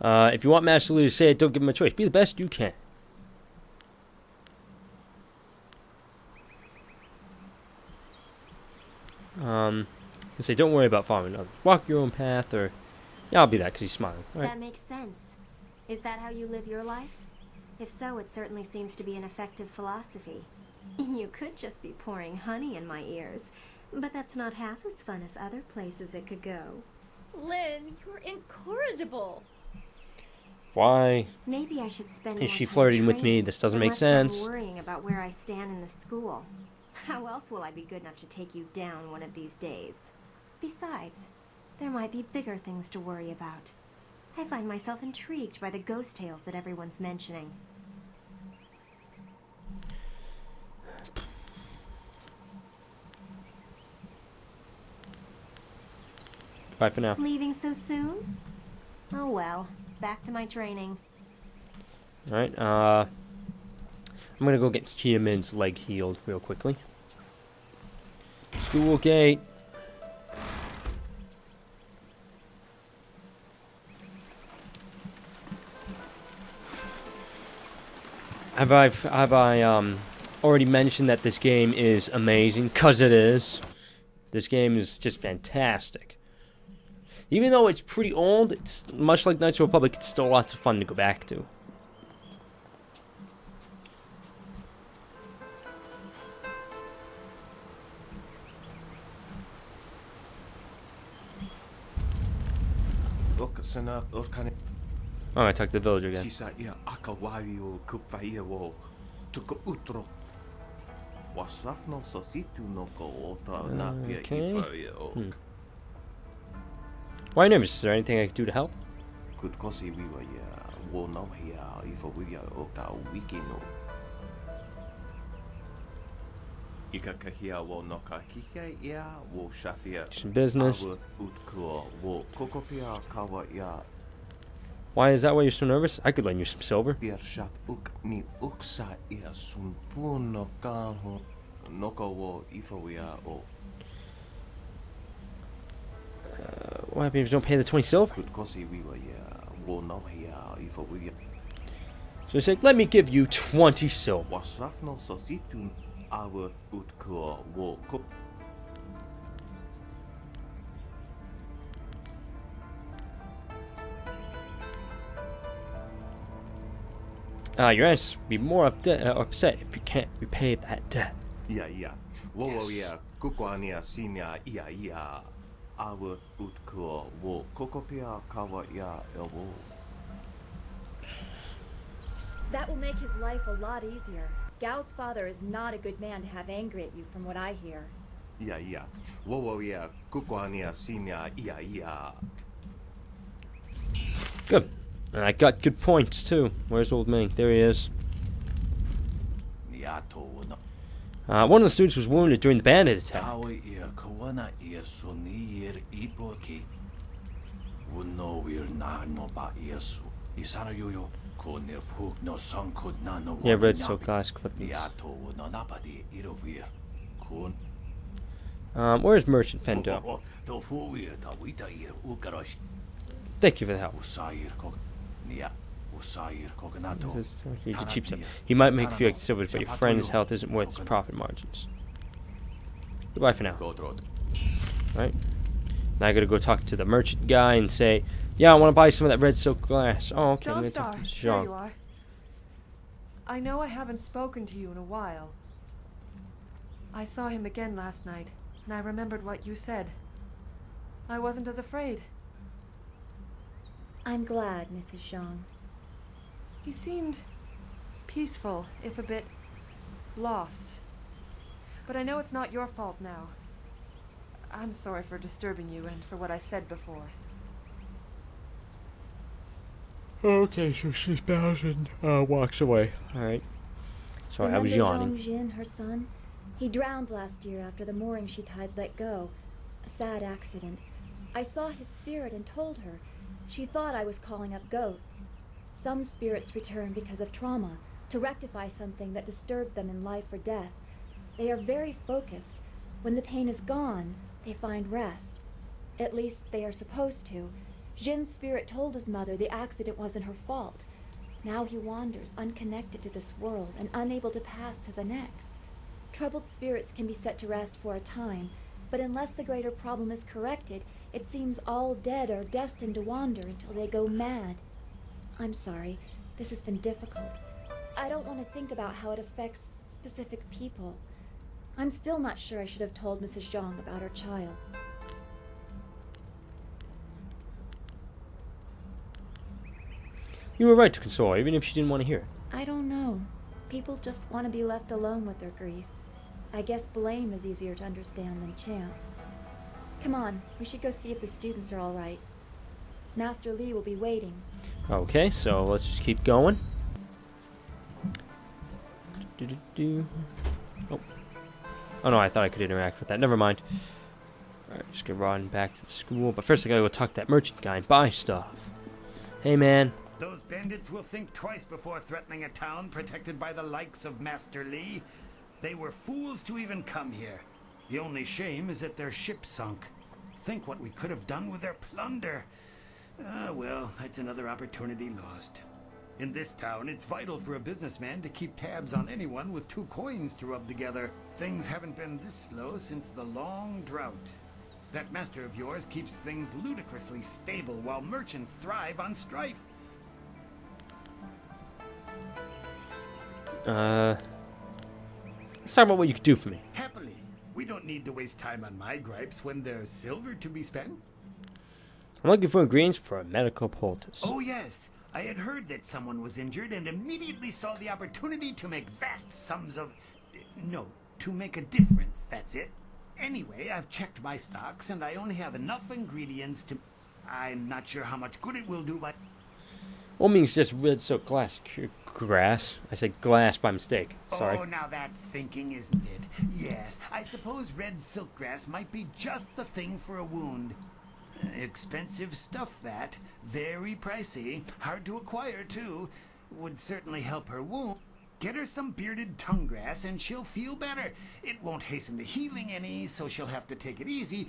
If you want Master Li to say it, don't give him a choice. Be the best you can. Say, don't worry about following others. Walk your own path, or... Yeah, I'll be that, because he's smiling. All right. That makes sense. Is that how you live your life? If so, it certainly seems to be an effective philosophy. You could just be pouring honey in my ears, but that's not half as fun as other places it could go. Lynn, you're incorrigible. Why Maybe I should spend is more she time flirting with me? training, This doesn't but make less sense. time worrying about where I stand in the school. How else will I be good enough to take you down one of these days? Besides, there might be bigger things to worry about. I find myself intrigued by the ghost tales that everyone's mentioning. Bye for now. Leaving so soon? Oh well, back to my training. Alright, I'm gonna go get Kiamin's leg healed real quickly. School gate. Have I already mentioned that this game is amazing? 'Cause it is. This game is just fantastic. Even though it's pretty old, it's much like Knights of the Republic, it's still lots of fun to go back to. Oh, I talked to the villager again. Okay. Why nervous? Is there anything I could do to help? Some business. Why is that why you're so nervous? I could lend you some silver. What happens if you don't pay the 20 silver? So he's like, let me give you 20 silver. Your ancestors will be more upset if you can't repay that debt. That will make his life a lot easier. Gao's father is not a good man to have angry at you, from what I hear. Good. And I got good points too. Where's old Ming? There he is. One of the students was wounded during the bandit attack. Yeah, red silk glass clippings. Where's Merchant Fendo? Thank you for the help. He's a cheap stuff. He might make you feel like silver, but your friend's health isn't worth his profit margins. Goodbye for now. Right? Now I gotta go talk to the merchant guy and say, yeah, I want to buy some of that red silk glass. Oh, okay. John Star, there you are. I know I haven't spoken to you in a while. I saw him again last night, and I remembered what you said. I wasn't as afraid. I'm glad, Mrs. Zhang. He seemed peaceful, if a bit lost. But I know it's not your fault now. I'm sorry for disturbing you and for what I said before. Okay, so she bows and walks away. Alright. Sorry, I was yawning. Zhang Jin, her son? He drowned last year after the mooring she tied let go. A sad accident. I saw his spirit and told her. She thought I was calling up ghosts. Some spirits return because of trauma, to rectify something that disturbed them in life or death. They are very focused. When the pain is gone, they find rest. At least they are supposed to. Jin's spirit told his mother the accident wasn't her fault. Now he wanders, unconnected to this world and unable to pass to the next. Troubled spirits can be set to rest for a time, but unless the greater problem is corrected, it seems all dead are destined to wander until they go mad. I'm sorry, this has been difficult. I don't want to think about how it affects specific people. I'm still not sure I should have told Mrs. Zhang about her child. You were right to console her, even if she didn't want to hear it. I don't know. People just want to be left alone with their grief. I guess blame is easier to understand than chance. Come on, we should go see if the students are all right. Master Li will be waiting. Okay, so let's just keep going. Oh. Oh no, I thought I could interact with that. Never mind. Alright, just gonna run back to the school. But first I gotta go talk to that merchant guy and buy stuff. Hey man. Those bandits will think twice before threatening a town protected by the likes of Master Li. They were fools to even come here. The only shame is that their ship sunk. Think what we could have done with their plunder. Well, that's another opportunity lost. In this town, it's vital for a businessman to keep tabs on anyone with 2 coins to rub together. Things haven't been this slow since the long drought. That master of yours keeps things ludicrously stable while merchants thrive on strife. Let's talk about what you could do for me. Happily. We don't need to waste time on my gripes when there's silver to be spent. I'm looking for ingredients for a medical poultice. Oh yes, I had heard that someone was injured and immediately saw the opportunity to make vast sums of... No, to make a difference, that's it. Anyway, I've checked my stocks and I only have enough ingredients to... I'm not sure how much good it will do, but... Well, it means just red silk grass. I said glass by mistake. Sorry. Oh, now that's thinking, isn't it? Yes, I suppose red silk grass might be just the thing for a wound. Expensive stuff, that. Very pricey. Hard to acquire, too. Would certainly help her wound. Get her some bearded tongue grass and she'll feel better. It won't hasten the healing any, so she'll have to take it easy.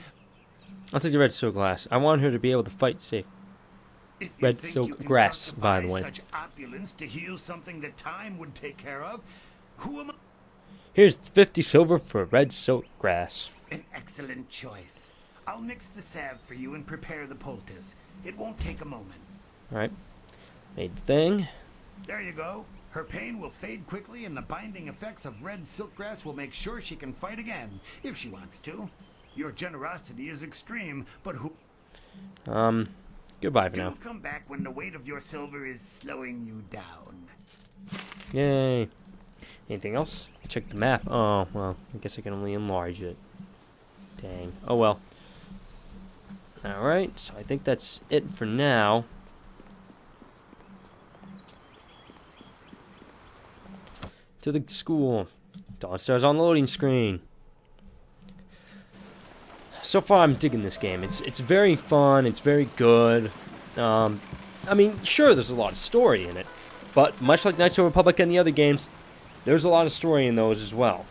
I'll take the red silk glass. I want her to be able to fight safe. Red silk grass, by the way. Such opulence to heal something that time would take care of. Who am I? Here's 50 silver for red silk grass. An excellent choice. I'll mix the salve for you and prepare the poultice. It won't take a moment. Alright. Made the thing. There you go. Her pain will fade quickly and the binding effects of red silkgrass will make sure she can fight again, if she wants to. Your generosity is extreme, but who... Goodbye for now. Do come back when the weight of your silver is slowing you down. Yay. Anything else? Check the map. Oh, well, I guess I can only enlarge it. Dang. Oh, well. Alright, so I think that's it for now. To the school. Dawn Star's on the loading screen. So far, I'm digging this game. It's very fun. It's very good. I mean, sure, there's a lot of story in it, but much like Knights of the Republic and the other games, there's a lot of story in those as well.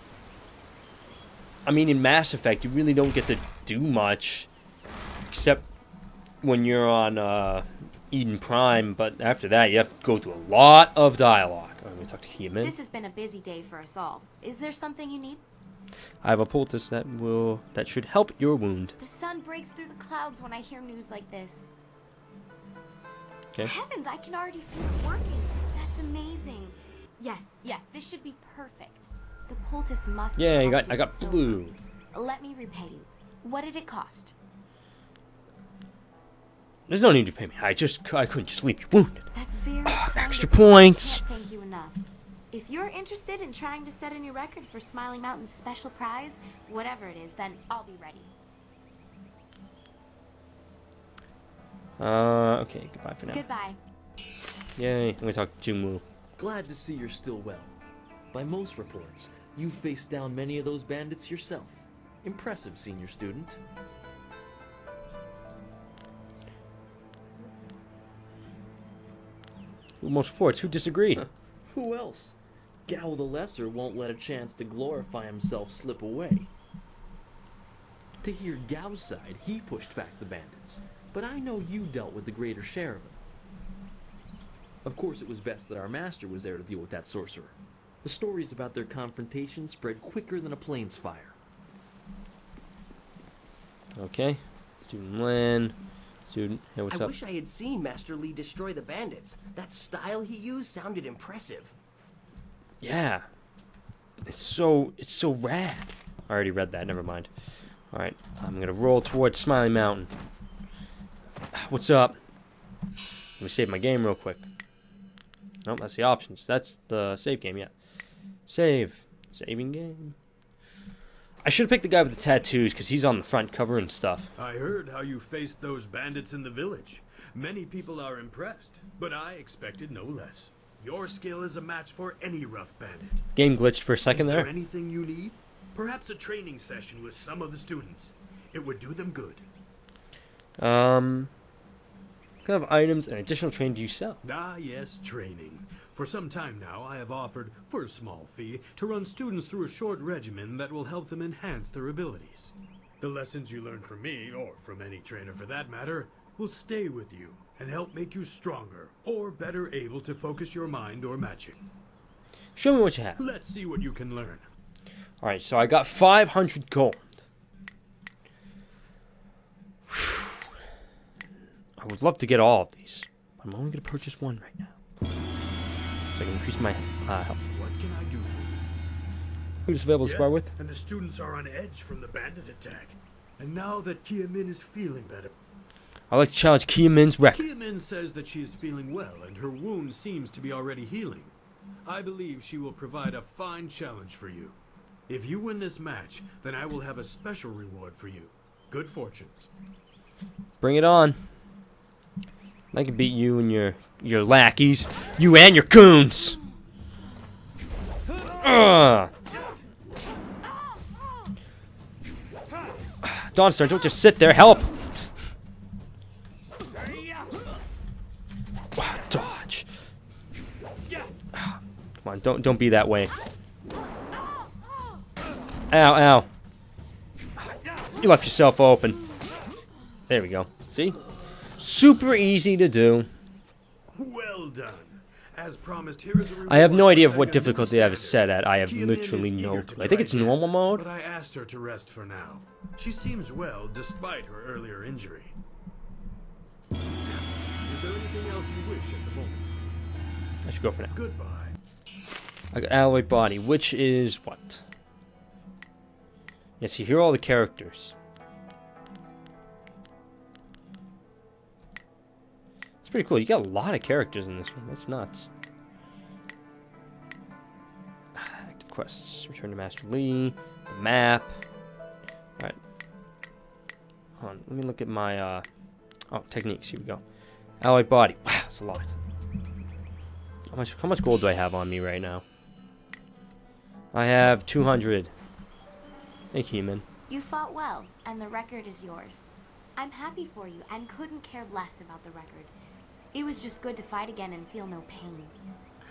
I mean, in Mass Effect, you really don't get to do much, except when you're on Eden Prime. But after that, you have to go through a lot of dialogue. I'm gonna talk to Heeman. This has been a busy day for us all. Is there something you need? I have a poultice that should help your wound. The sun breaks through the clouds when I hear news like this. Okay. Heavens, I can already feel it working. That's amazing. Yes, this should be perfect. The poultice must. Yeah, I got blue. Let me repay you. What did it cost? There's no need to pay me. I couldn't just leave you wounded. That's very extra points. I can't thank you enough. If you're interested in trying to set a new record for Smiling Mountain's special prize, whatever it is, then I'll be ready. Okay, goodbye for now. Goodbye. Yay, I'm gonna talk to Jungwoo. Glad to see you're still well. By most reports, you faced down many of those bandits yourself. Impressive, senior student. Most reports, who disagreed? Who else? Gao the Lesser won't let a chance to glorify himself slip away. To hear Gao's side, he pushed back the bandits, but I know you dealt with the greater share of them. Of course, it was best that our master was there to deal with that sorcerer. The stories about their confrontation spread quicker than a plane's fire. Okay. Student Lin. Student, hey, what's I up? wish I had seen Master Li destroy the bandits. That style he used sounded impressive. Yeah. It's so rad. I already read that, never mind. Alright, I'm gonna roll towards Smiley Mountain. What's up? Let me save my game real quick. Nope, that's the options. That's the save game, yeah. Save. Saving game. I should have picked the guy with the tattoos, because he's on the front cover and stuff. I heard how you faced those bandits in the village. Many people are impressed, but I expected no less. Your skill is a match for any rough bandit. Game glitched for a second Is there. there anything you need? Perhaps a training session with some of the students. It would do them good. What kind of items and additional training do you sell? Ah, yes, training. For some time now, I have offered, for a small fee, to run students through a short regimen that will help them enhance their abilities. The lessons you learn from me, or from any trainer for that matter, will stay with you and help make you stronger or better able to focus your mind or magic. Show me what you have. Let's see what you can learn. Alright, so I got 500 gold. I would love to get all of these. I'm only going to purchase one right now. So I can increase my health. What can I do for you? Who's available to spar with? And the students are on edge from the bandit attack. And now that Kia Min is feeling better. I'd like to challenge Kia Min's record. Kia Min says that she is feeling well and her wound seems to be already healing. I believe she will provide a fine challenge for you. If you win this match, then I will have a special reward for you. Good fortunes. Bring it on. I can beat you and your lackeys. You and your goons. Dawnstar, don't just sit there. Help. Dodge. Come on, don't be that way. Ow, ow. You left yourself open. There we go. See? Super easy to do. Well done. As promised, here is a reward. I have no idea of for what setting a new difficulty I have standard. set at. I have Kia Min literally is no eager to clue. I think try it's again, normal mode. But I asked her to rest for now. She seems well despite her earlier injury. Is there anything else you wish at the moment? I should go for now. Goodbye. I got alloy body, which is what? Yeah, see, here are all the characters. It's pretty cool. You got a lot of characters in this game. That's nuts. Active quests. Return to Master Li. The map. Alright. Hold on. Let me look at my, oh, techniques. Here we go. Alloy body. Wow, that's a lot. How much gold do I have on me right now? I have 200. Hey, Keeman. You fought well, and the record is yours. I'm happy for you and couldn't care less about the record. It was just good to fight again and feel no pain.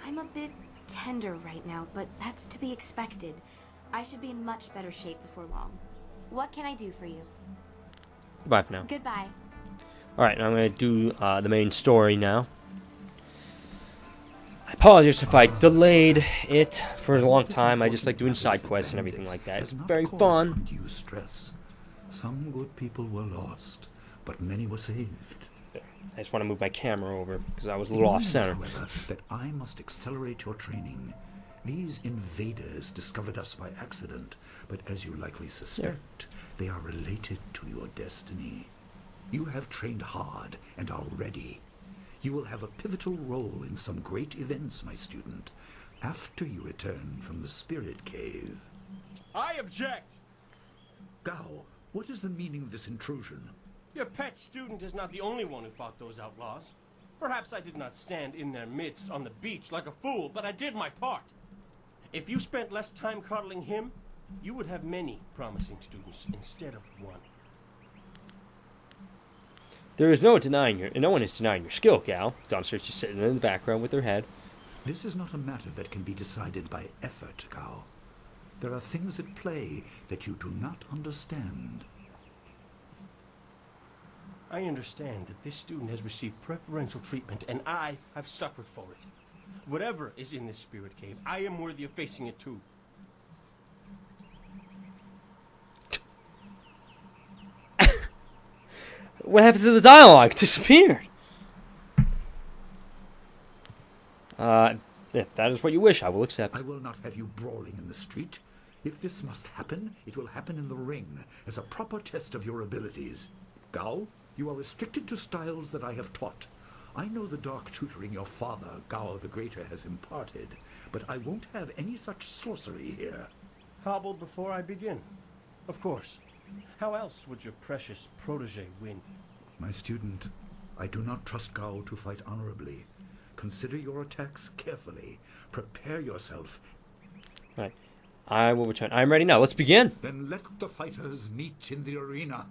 I'm a bit tender right now, but that's to be expected. I should be in much better shape before long. What can I do for you? Goodbye for now. Goodbye. Alright, now I'm going to do the main story now. I apologize if I delayed it for a long time. I just like doing side quests and everything like that. It's very fun. Undue stress. Some good people were lost, but many were saved. I just want to move my camera over because I was a little off center. However, that I must accelerate your training. These invaders discovered us by accident, but as you likely suspect, they are related to your destiny. You have trained hard and are ready. You will have a pivotal role in some great events, my student, after you return from the Spirit Cave. I object! Gao, what is the meaning of this intrusion? Your pet student is not the only one who fought those outlaws. Perhaps I did not stand in their midst on the beach like a fool, but I did my part. If you spent less time coddling him, you would have many promising students instead of one. There is no one is denying your skill, Gal. Dawnstar's just sitting in the background with her head. This is not a matter that can be decided by effort, Gao. There are things at play that you do not understand. I understand that this student has received preferential treatment, and I have suffered for it. Whatever is in this spirit cave, I am worthy of facing it too. What happened to the dialogue? It disappeared. If that is what you wish, I will accept. I will not have you brawling in the street. If this must happen, it will happen in the ring, as a proper test of your abilities. Gao, you are restricted to styles that I have taught. I know the dark tutoring your father, Gao the Greater, has imparted, but I won't have any such sorcery here. Hobbled before I begin. Of course. How else would your precious protege win? My student, I do not trust Gao to fight honorably. Consider your attacks carefully. Prepare yourself. Right. I will return. I'm ready now. Let's begin. Then let the fighters meet in the arena.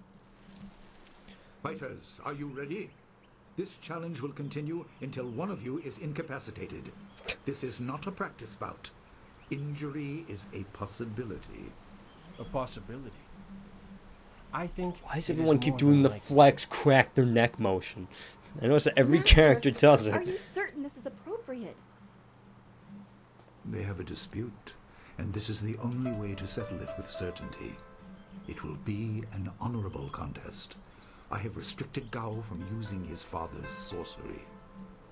Fighters, are you ready? This challenge will continue until one of you is incapacitated. This is not a practice bout. Injury is a possibility. A possibility? I think... Why does everyone keep doing the flex, crack their neck motion? I notice that every character does it. Are you certain this is appropriate? They have a dispute, and this is the only way to settle it with certainty. It will be an honorable contest. I have restricted Gao from using his father's sorcery.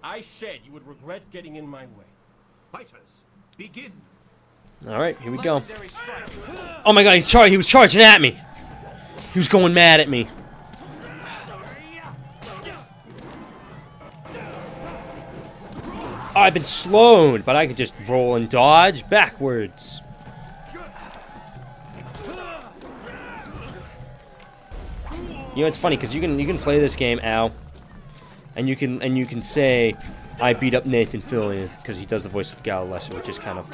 I said you would regret getting in my way. Fighters, begin! Alright, here we go. Oh my god, he was charging at me! He was going mad at me. Oh, I've been slowed, but I can just roll and dodge backwards. You know, it's funny because you can play this game, Al, and you can say, I beat up Nathan Fillion because he does the voice of Gal Lesser, which is kind of.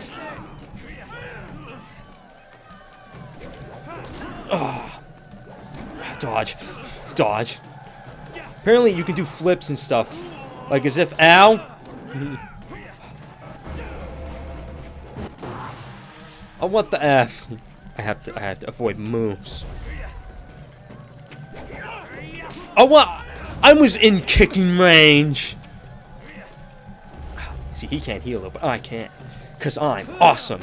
Dodge. Dodge. Apparently you can do flips and stuff. Like as if Al... Oh, what the F? I have to avoid moves. Oh, what? I was in kicking range. See, he can't heal it, but I can. Because I'm awesome.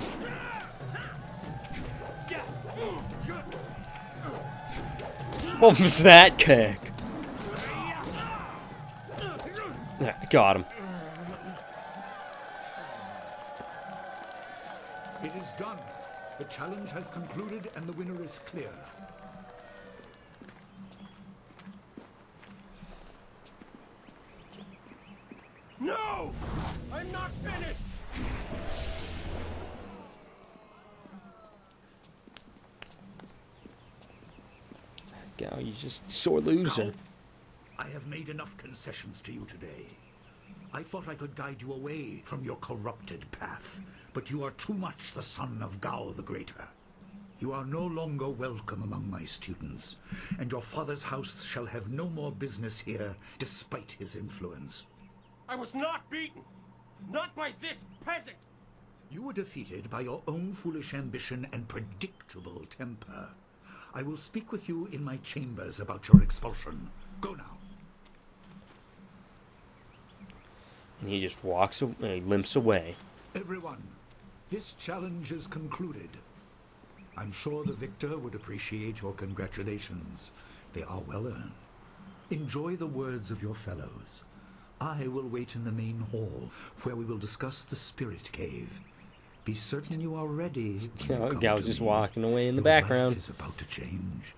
What was that kick? Got him. It is done. The challenge has concluded and the winner is clear. No! I'm not finished! Gao, you just sore loser. Gao, I have made enough concessions to you today. I thought I could guide you away from your corrupted path, but you are too much the son of Gao the Greater. You are no longer welcome among my students, and your father's house shall have no more business here, despite his influence. I was not beaten! Not by this peasant! You were defeated by your own foolish ambition and predictable temper. I will speak with you in my chambers about your expulsion. Go now. And he just walks away, limps away. Everyone, this challenge is concluded. I'm sure the victor would appreciate your congratulations. They are well earned. Enjoy the words of your fellows. I will wait in the main hall, where we will discuss the spirit cave. Be certain you are ready. Gao's just walking away in the background. Life is about to change.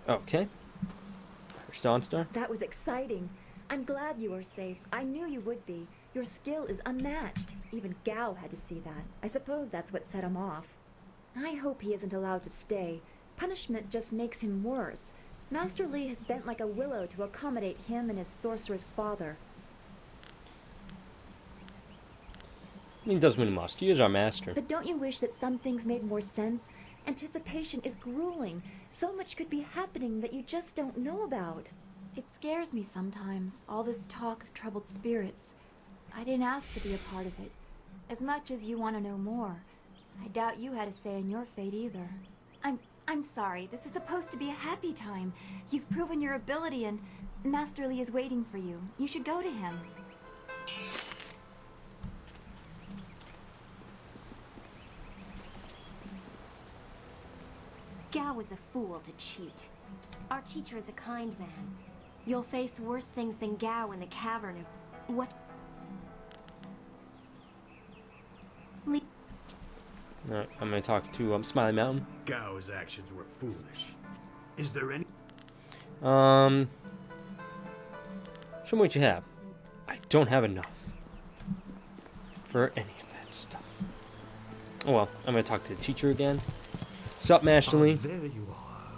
Okay. First Dawnstar. That was exciting. I'm glad you are safe. I knew you would be. Your skill is unmatched. Even Gao had to see that. I suppose that's what set him off. I hope he isn't allowed to stay. Punishment just makes him worse. Master Li has bent like a willow to accommodate him and his sorcerer's father. He does what he must. He is our master. But don't you wish that some things made more sense? Anticipation is grueling. So much could be happening that you just don't know about. It scares me sometimes, all this talk of troubled spirits. I didn't ask to be a part of it. As much as you want to know more, I doubt you had a say in your fate either. I'm sorry. This is supposed to be a happy time. You've proven your ability and Master Li is waiting for you. You should go to him. Gao was a fool to cheat. Our teacher is a kind man. You'll face worse things than Gao in the cavern of... What? Alright, I'm gonna talk to Smiley Mountain. Gao's actions were foolish. Is there any... Show me what you have. I don't have enough for any of that stuff. Oh well, I'm gonna talk to the teacher again. Sup, Master Li? There you are.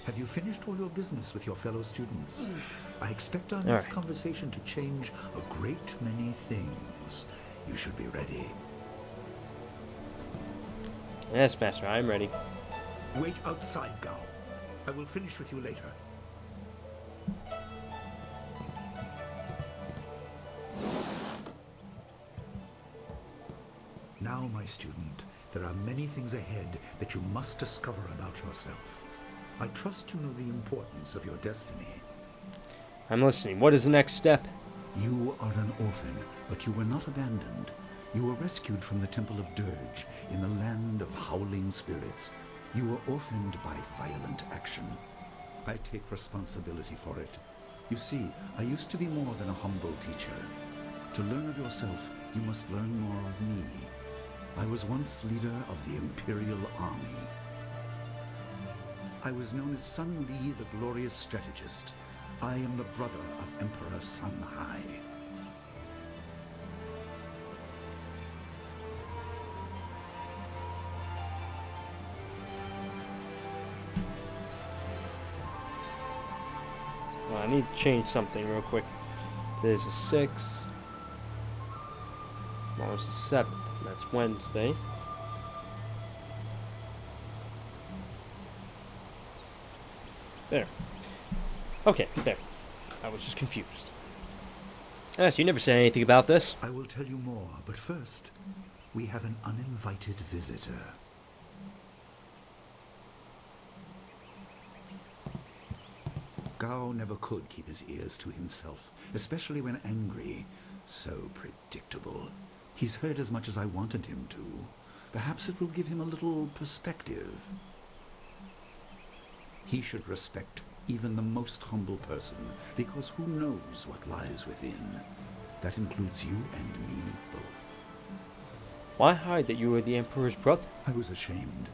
Have you finished all your business with your fellow students? I expect our next conversation to change a great many things. You should be ready. Yes, Master, I'm ready. Wait outside, Gao. I will finish with you later. Now, my student, there are many things ahead that you must discover about yourself. I trust you know the importance of your destiny. I'm listening. What is the next step? You are an orphan, but you were not abandoned. You were rescued from the Temple of Dirge in the land of howling spirits. You were orphaned by violent action. I take responsibility for it. You see, I used to be more than a humble teacher. To learn of yourself, you must learn more of me. I was once leader of the Imperial Army. I was known as Sun Li, the glorious strategist. I am the brother of Emperor Sun Hai. Well, I need to change something real quick. There's a 6. Tomorrow's the 7th. That's Wednesday. There. Okay, there. I was just confused. Yes, you never said anything about this. I will tell you more, but first, we have an uninvited visitor. Gao never could keep his ears to himself, especially when angry. So predictable. He's heard as much as I wanted him to. Perhaps it will give him a little perspective. He should respect even the most humble person, because who knows what lies within? That includes you and me both. Why hide that you were the Emperor's brother? I was ashamed.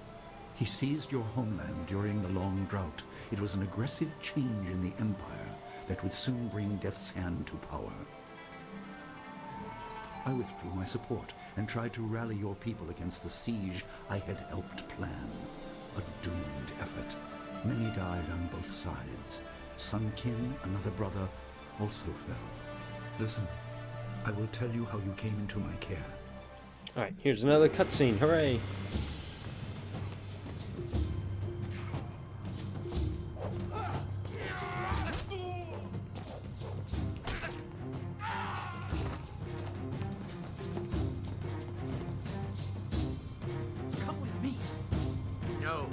He seized your homeland during the long drought. It was an aggressive change in the Empire that would soon bring Death's Hand to power. I withdrew my support and tried to rally your people against the siege I had helped plan. A doomed effort. Many died on both sides. Sun Qin, another brother, also fell. Listen, I will tell you how you came into my care. Alright, here's another cutscene. Hooray! Come with me. No,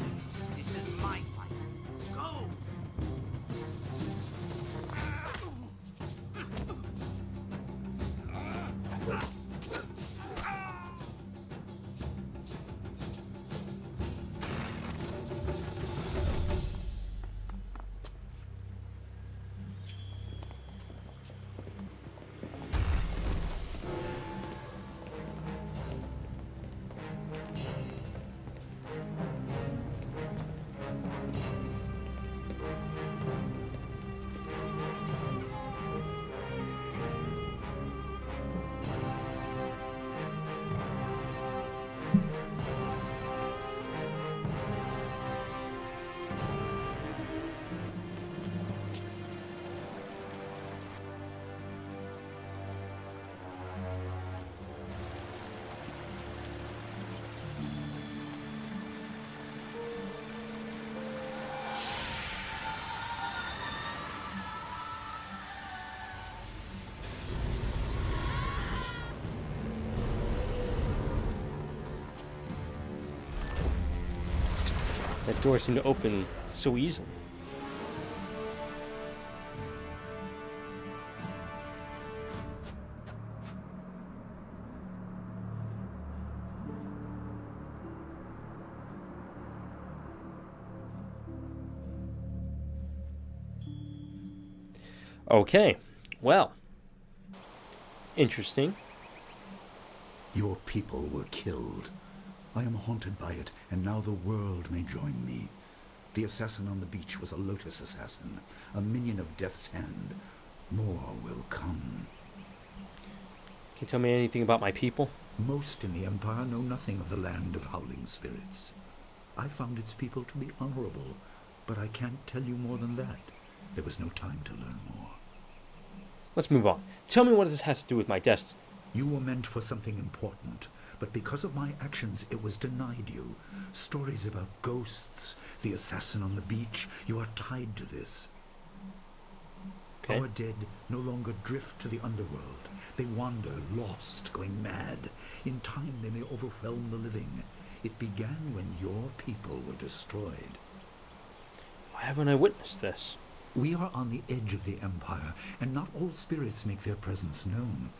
this is my fight. Go! That door seemed to open so easily. Okay, well, interesting. Your people were killed. I am haunted by it, and now the world may join me. The assassin on the beach was a Lotus assassin, a minion of Death's Hand. More will come. Can you tell me anything about my people? Most in the Empire know nothing of the land of howling spirits. I found its people to be honorable, but I can't tell you more than that. There was no time to learn more. Let's move on. Tell me what this has to do with my destiny. You were meant for something important, but because of my actions, it was denied you. Stories about ghosts, the assassin on the beach, you are tied to this. Okay. Our dead no longer drift to the underworld. They wander, lost, going mad. In time, they may overwhelm the living. It began when your people were destroyed. Why haven't I witnessed this? We are on the edge of the Empire, and not all spirits make their presence known.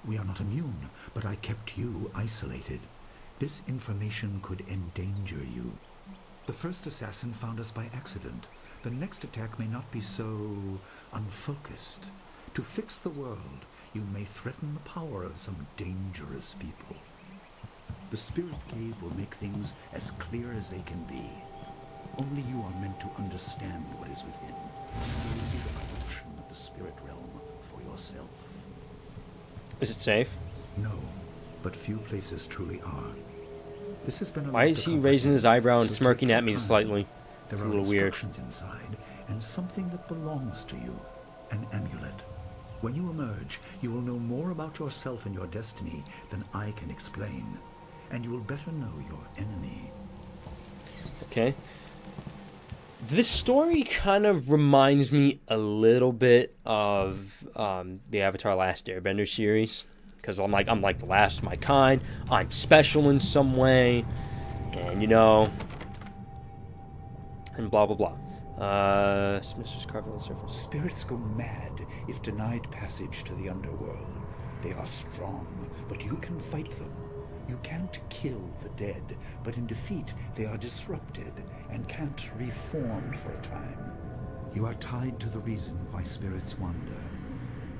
We are not immune, but I kept you isolated. This information could endanger you. The first assassin found us by accident. The next attack may not be so unfocused. To fix the world, you may threaten the power of some dangerous people. The Spirit Cave will make things as clear as they can be. Only you are meant to understand what is within. You will see the corruption of the spirit realm for yourself. Is it safe? No, but few places truly are. This has been a Why is he raising his eyebrow and smirking at me slightly? It's a little weird. Instructions inside, and something that belongs to you, an amulet. When you emerge, you will know more about yourself and your destiny than I can explain, and you will better know your enemy. Okay. This story kind of reminds me a little bit of the Avatar: Last Airbender series, because I'm like the last of my kind. I'm special in some way, and and blah blah blah. Mr. Carville on the surface. Spirits go mad if denied passage to the underworld. They are strong, but you can fight them. You can't kill the dead, but in defeat they are disrupted and can't reform for a time. You are tied to the reason why spirits wander.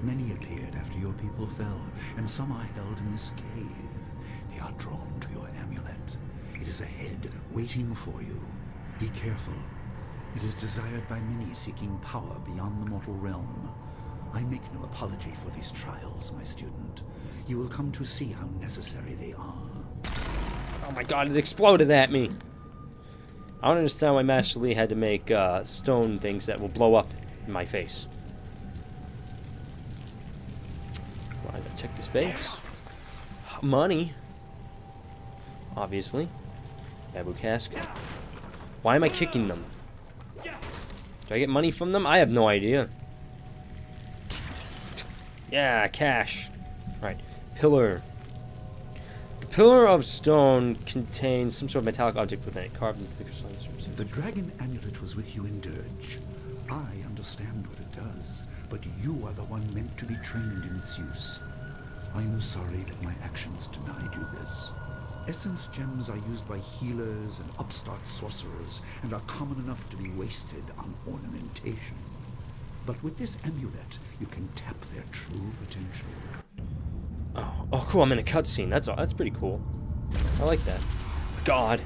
Many appeared after your people fell, and some are held in this cave. They are drawn to your amulet. It is ahead, waiting for you. Be careful. It is desired by many seeking power beyond the mortal realm. I make no apology for these trials, my student. You will come to see how necessary they are. Oh my god, it exploded at me. I don't understand why Master Lee had to make stone things that will blow up in my face. Well, I gotta check this face. Money. Obviously. Babu cask. Why am I kicking them? Do I get money from them? I have no idea. Yeah, cash. Right. Pillar. The pillar of stone contains some sort of metallic object within it, carved into the crystalline surface. The dragon amulet was with you in Dirge. I understand what it does, but you are the one meant to be trained in its use. I am sorry that my actions denied you this. Essence gems are used by healers and upstart sorcerers, and are common enough to be wasted on ornamentation. But with this amulet, you can tap their true potential. Oh, cool! I'm in a cutscene. That's pretty cool. I like that. God.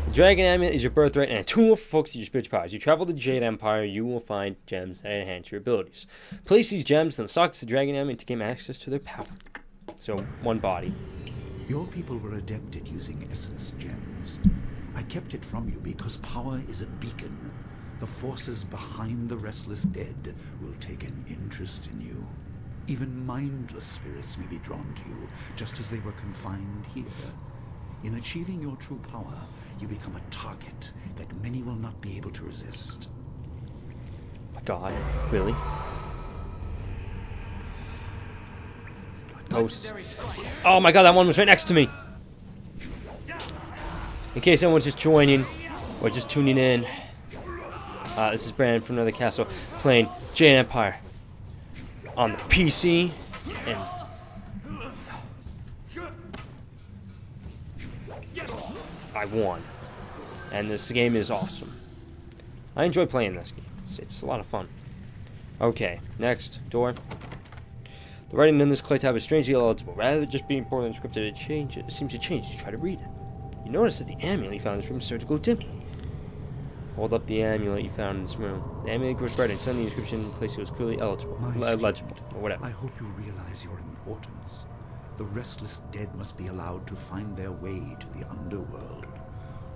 The Dragon Amulet is your birthright and a tool for focusing your spiritual powers. You travel to Jade Empire, you will find gems that enhance your abilities. Place these gems in the sockets of the Dragon Amulet to gain access to their power. So, one body. Your people were adept at using essence gems. I kept it from you because power is a beacon. The forces behind the restless dead will take an interest in you. Even mindless spirits may be drawn to you, just as they were confined here. In achieving your true power, you become a target that many will not be able to resist. My God, really? ghosts. Oh my god, that one was right next to me. In case anyone's just joining or just tuning in, this is Brandon from Another Castle playing Jade Empire on the PC, and I won. And this game is awesome. I enjoy playing this game. It's a lot of fun. Okay, next door. The writing in this clay tab is strangely illegible. Rather than just being poorly encrypted, it seems to change as you try to read it. You notice that the amulet you found in this room starts to glow dimly. Hold up the amulet you found in this room. The amulet grows brighter, and suddenly the inscription in place was clearly legible, or whatever. I hope you realize your importance. The restless dead must be allowed to find their way to the underworld.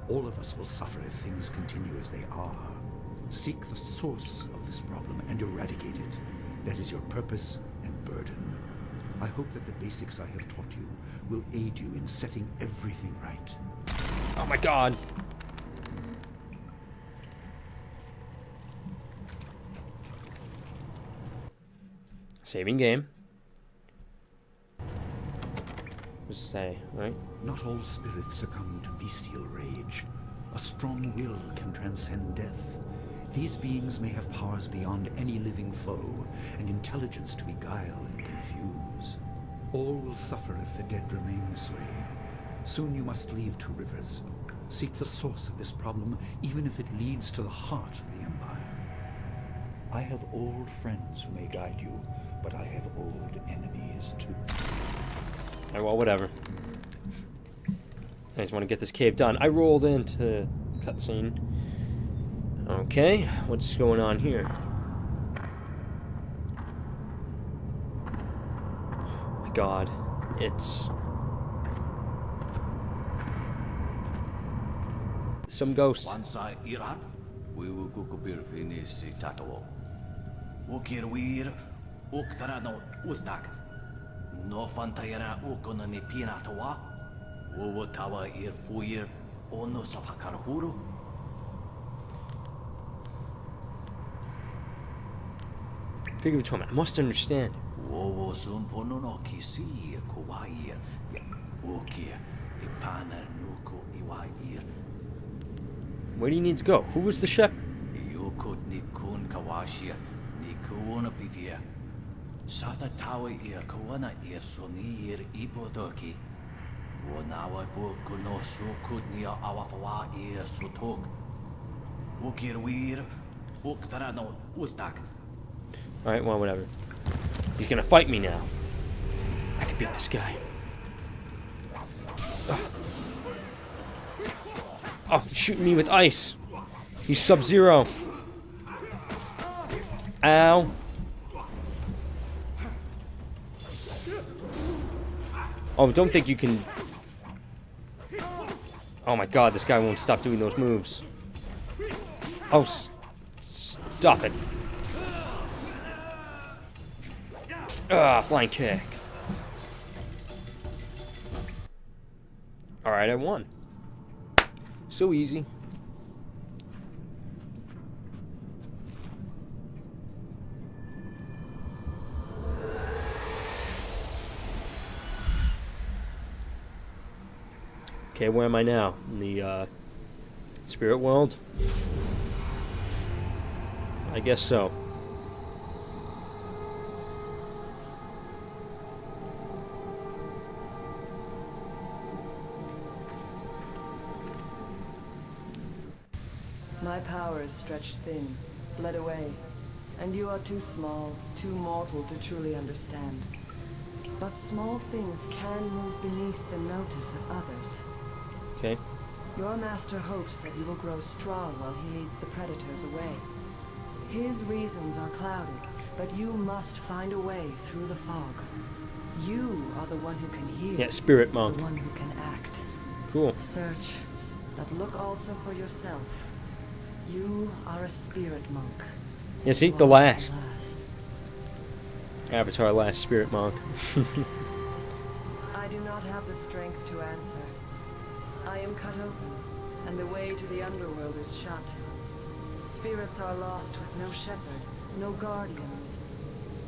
All of us will suffer if things continue as they are. Seek the source of this problem and eradicate it. That is your purpose and burden. I hope that the basics I have taught you will aid you in setting everything right. Oh my god. Saving game. Just say, right? Not all spirits succumb to bestial rage. A strong will can transcend death. These beings may have powers beyond any living foe, and intelligence to beguile and confuse. All will suffer if the dead remain this way. Soon you must leave Two Rivers. Seek the source of this problem, even if it leads to the heart of the Empire. I have old friends who may guide you, but I have old enemies too. Alright, well, whatever. I just want to get this cave done. I rolled into cutscene. Okay, what's going on here? Oh my god, it's some ghosts. Once I irat, we will kukupir finish tatawo. Ukir wir, uktara no utak. No fantayara ukona ni pinatawa. Wotawa ir fuir, ono safakarhuru. Figure of torment. I must understand. Wowo sun ponono kisi kuwai. Ukir, ipana nuku iwai. Where do you need to go? Who was the shepherd? Yukut nikun kawashi, nikuna pivia. Sata tawa ir kawana ir sonir ibodoki. Wonawa fukuno sukutnia awafawa ir sutok. Ukir wir, uktarano utak. Alright, well, whatever. He's gonna fight me now. I can beat this guy. Oh, he's shooting me with ice. He's Sub-Zero. Ow. Oh, don't think you can... Oh my god, this guy won't stop doing those moves. Oh, stop it. Flying kick. Alright, I won. So easy. Okay, where am I now? In the spirit world? I guess so. My power is stretched thin, bled away, and you are too small, too mortal to truly understand. But small things can move beneath the notice of others. Okay. Your master hopes that you will grow strong while he leads the predators away. His reasons are clouded, but you must find a way through the fog. You are the one who can heal. Yeah, spirit monk. The one who can act. Cool. Search, but look also for yourself. You are a spirit monk. Yeah, see, the last. Avatar last spirit monk. I do not have the strength to answer. I am cut open, and the way to the underworld is shut. Spirits are lost with no shepherd, no guardians.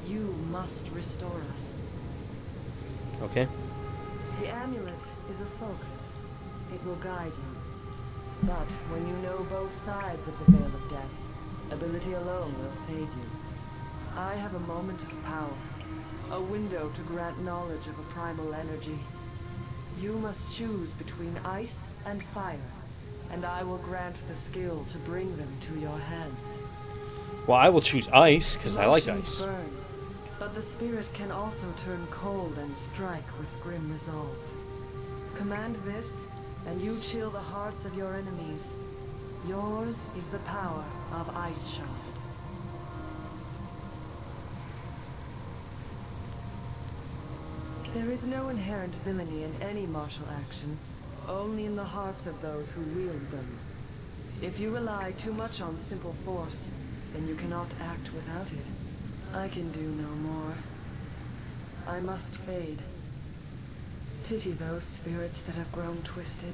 You must restore us. Okay. The amulet is a focus. It will guide you. But when you know both sides of the Veil of Death, ability alone will save you. I have a moment of power, a window to grant knowledge of a primal energy. You must choose between ice and fire, and I will grant the skill to bring them to your hands. Well, I will choose ice, because I like Emotions ice. burn, but the spirit can also turn cold and strike with grim resolve. Command this, and you chill the hearts of your enemies. Yours is the power of Ice Shard. There is no inherent villainy in any martial action, only in the hearts of those who wield them. If you rely too much on simple force, then you cannot act without it. I can do no more. I must fade. Pity those spirits that have grown twisted.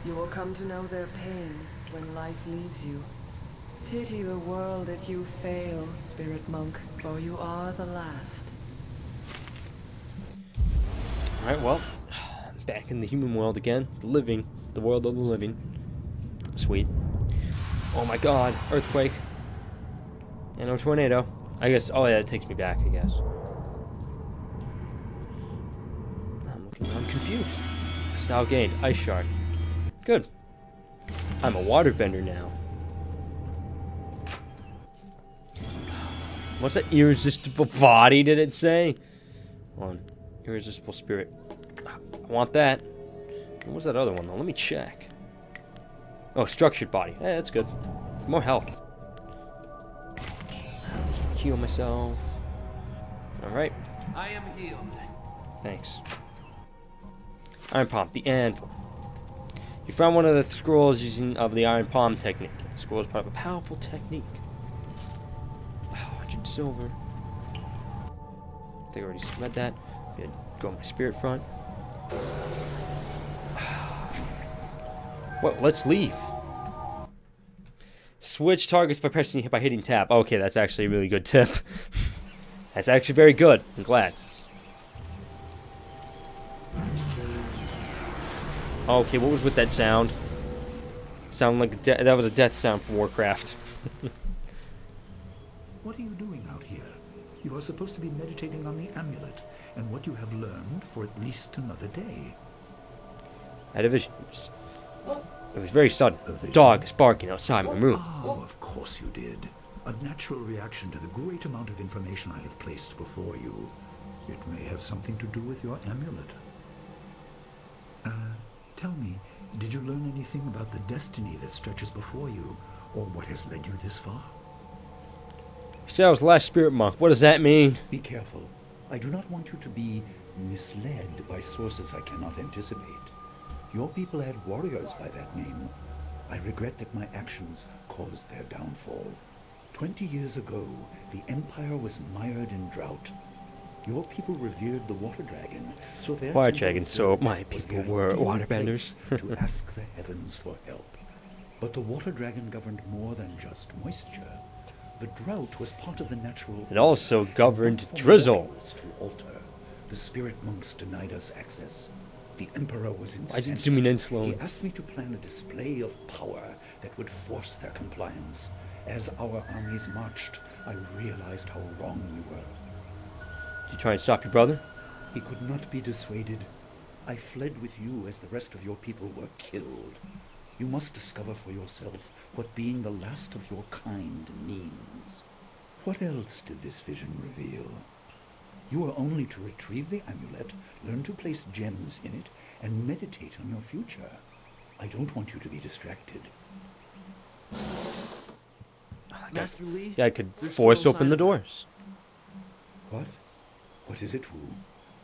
You will come to know their pain when life leaves you. Pity the world if you fail, spirit monk, for you are the last. Alright, well, back in the human world again. The living. The world of the living. Sweet. Oh my god. Earthquake. And a tornado. I guess, oh yeah, it takes me back, I guess. I'm confused. Style gained. Ice Shard. Good. I'm a waterbender now. What's that irresistible body, did it say? Hold on. Irresistible spirit. I want that. What was that other one, though? Let me check. Oh, structured body. Hey, that's good. More health. Heal myself. Alright. I am healed. Thanks. Iron Palm, the anvil. You found one of the scrolls using of the Iron Palm technique. The scroll is part of a powerful technique. 100 silver. I think I already read that. Good. Go on my spirit front. Well, let's leave. Switch targets by hitting tab. Okay, that's actually a really good tip. That's actually very good. I'm glad. Okay, what was with that sound? Sound like that was a death sound from Warcraft. What are you doing out here? You are supposed to be meditating on the amulet and what you have learned for at least another day. I had a vision. It was very sudden. The dog is barking outside my room. Oh, of course you did. A natural reaction to the great amount of information I have placed before you. It may have something to do with your amulet. Tell me, did you learn anything about the destiny that stretches before you, or what has led you this far? You said I was the last spirit monk. What does that mean? Be careful. I do not want you to be misled by sources I cannot anticipate. Your people had warriors by that name. I regret that my actions caused their downfall. 20 years ago, the Empire was mired in drought. Your people revered the water dragon, so their Water temple dragon, so my was people the were ideal waterbenders. place to ask the heavens for help. But the water dragon governed more than just moisture. The drought was part of the natural. It also order, governed not for drizzle. mortals to alter. The spirit monks denied us access. The Emperor was incensed. Why is it zooming in slowly? He asked me to plan a display of power that would force their compliance. As our armies marched, I realized how wrong we were. Did you try and stop your brother? He could not be dissuaded. I fled with you as the rest of your people were killed. You must discover for yourself what being the last of your kind means. What else did this vision reveal? You are only to retrieve the amulet, learn to place gems in it, and meditate on your future. I don't want you to be distracted. Master Lee? Yeah, I could there's force still no open sign the of her. doors. What? What is it, Wu?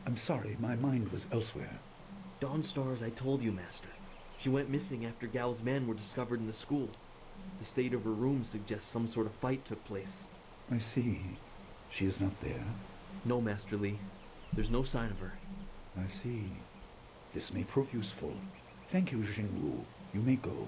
I'm sorry, my mind was elsewhere. Dawnstar, as I told you, Master. She went missing after Gao's men were discovered in the school. The state of her room suggests some sort of fight took place. I see. She is not there. No, Master Lee. There's no sign of her. I see. This may prove useful. Thank you, Jingwu. You may go.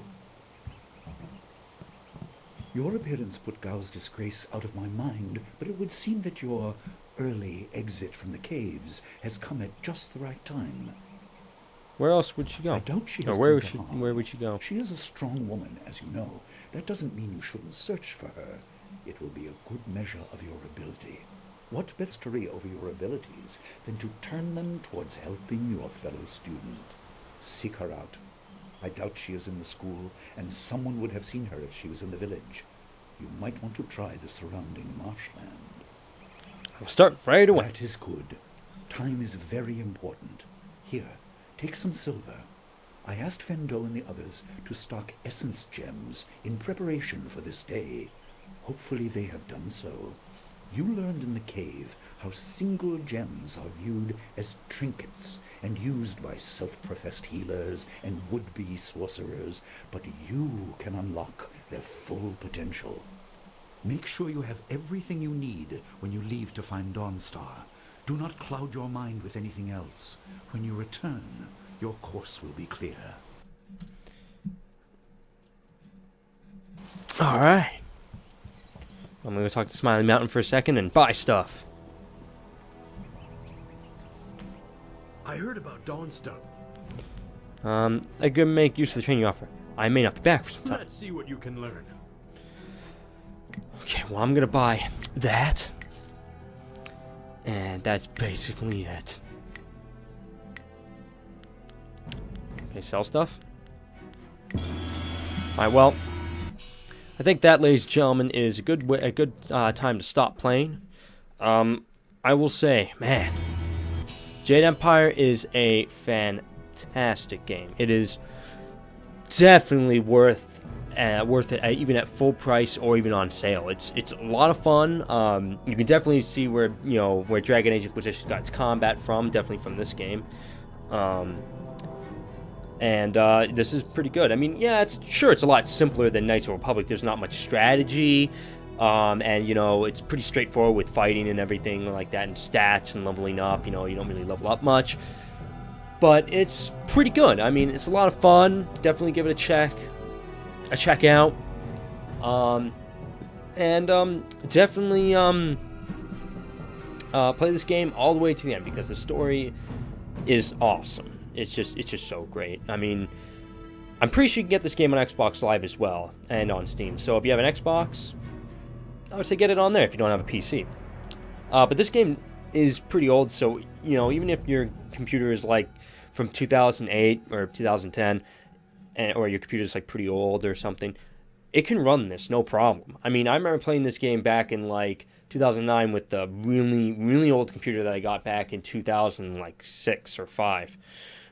Your appearance put Gao's disgrace out of my mind, but it would seem that your early exit from the caves has come at just the right time. Where else would she go? I doubt she Or has where come would to she? harm. Where would she go? She is a strong woman, as you know. That doesn't mean you shouldn't search for her. It will be a good measure of your ability. What mastery over your abilities than to turn them towards helping your fellow student? Seek her out. I doubt she is in the school, and someone would have seen her if she was in the village. You might want to try the surrounding marshland. I'll start right away. That is good. Time is very important. Here, take some silver. I asked Fendo and the others to stock essence gems in preparation for this day. Hopefully they have done so. You learned in the cave how single gems are viewed as trinkets and used by self-professed healers and would-be sorcerers, but you can unlock their full potential. Make sure you have everything you need when you leave to find Dawnstar. Do not cloud your mind with anything else. When you return, your course will be clear. Alright. I'm going to talk to Smiling Mountain for a second and buy stuff. I heard about Dawnstar. I could make use of the training you offer. I may not be back for some time. Let's see what you can learn. Okay, well, I'm going to buy that. And that's basically it. Can I sell stuff? Alright, well, I think that, ladies and gentlemen, is a good time to stop playing. I will say, man, Jade Empire is a fantastic game. It is definitely worth it, even at full price or even on sale. It's a lot of fun. You can definitely see where Dragon Age Inquisition got its combat from, definitely from this game. And this is pretty good. I mean, yeah, it's a lot simpler than Knights of the Republic. There's not much strategy, and it's pretty straightforward with fighting and everything like that, and stats and leveling up. You don't really level up much, but it's pretty good. I mean, it's a lot of fun. Definitely give it a check out, and definitely play this game all the way to the end because the story is awesome. It's just so great. I mean, I'm pretty sure you can get this game on Xbox Live as well and on Steam. So if you have an Xbox, I would say get it on there if you don't have a PC. But this game is pretty old, so even if your computer is like from 2008 or 2010, or your computer is like pretty old or something, it can run this no problem. I mean, I remember playing this game back in like 2009 with the really, really old computer that I got back in 2006 or 5.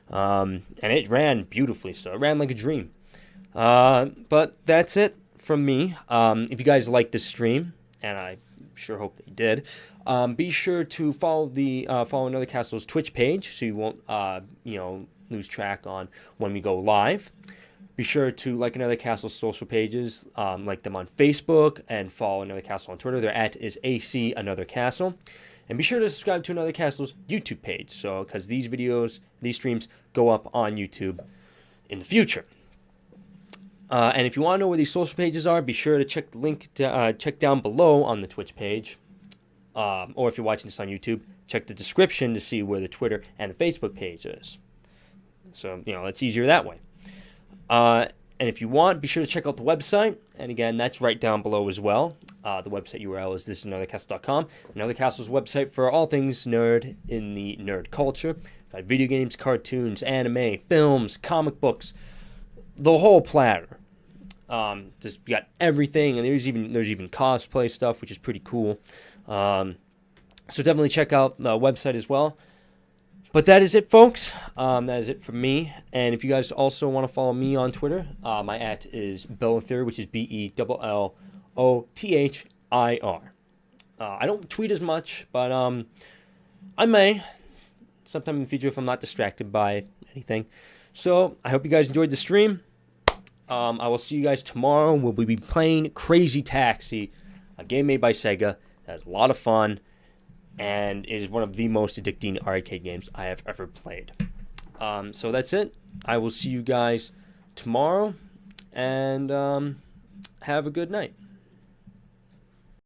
And it ran beautifully still. It ran like a dream. But that's it from me. If you guys liked this stream, and I sure hope that you did, be sure to follow Another Castle's Twitch page so you won't lose track on when we go live. Be sure to like Another Castle's social pages, like them on Facebook, and follow Another Castle on Twitter. Their @ is AC Another Castle. And be sure to subscribe to Another Castle's YouTube page, because these streams go up on YouTube in the future. And if you want to know where these social pages are, be sure to check the link check down below on the Twitch page. Or if you're watching this on YouTube, check the description to see where the Twitter and the Facebook page is. So, it's easier that way. And if you want, be sure to check out the website. And again, that's right down below as well. The website URL is thisanothercastle.com. Another Castle's website for all things nerd in the nerd culture. Got video games, cartoons, anime, films, comic books, the whole platter. Just got everything, and there's even cosplay stuff, which is pretty cool. So definitely check out the website as well. But that is it, folks. That is it from me. And if you guys also want to follow me on Twitter, my @ is Bellothir, which is BELLOTHIR. I don't tweet as much, but I may sometime in the future if I'm not distracted by anything. So I hope you guys enjoyed the stream. I will see you guys tomorrow. We'll be playing Crazy Taxi, a game made by Sega. That's a lot of fun. And it is one of the most addicting arcade games I have ever played. So that's it. I will see you guys tomorrow, and have a good night.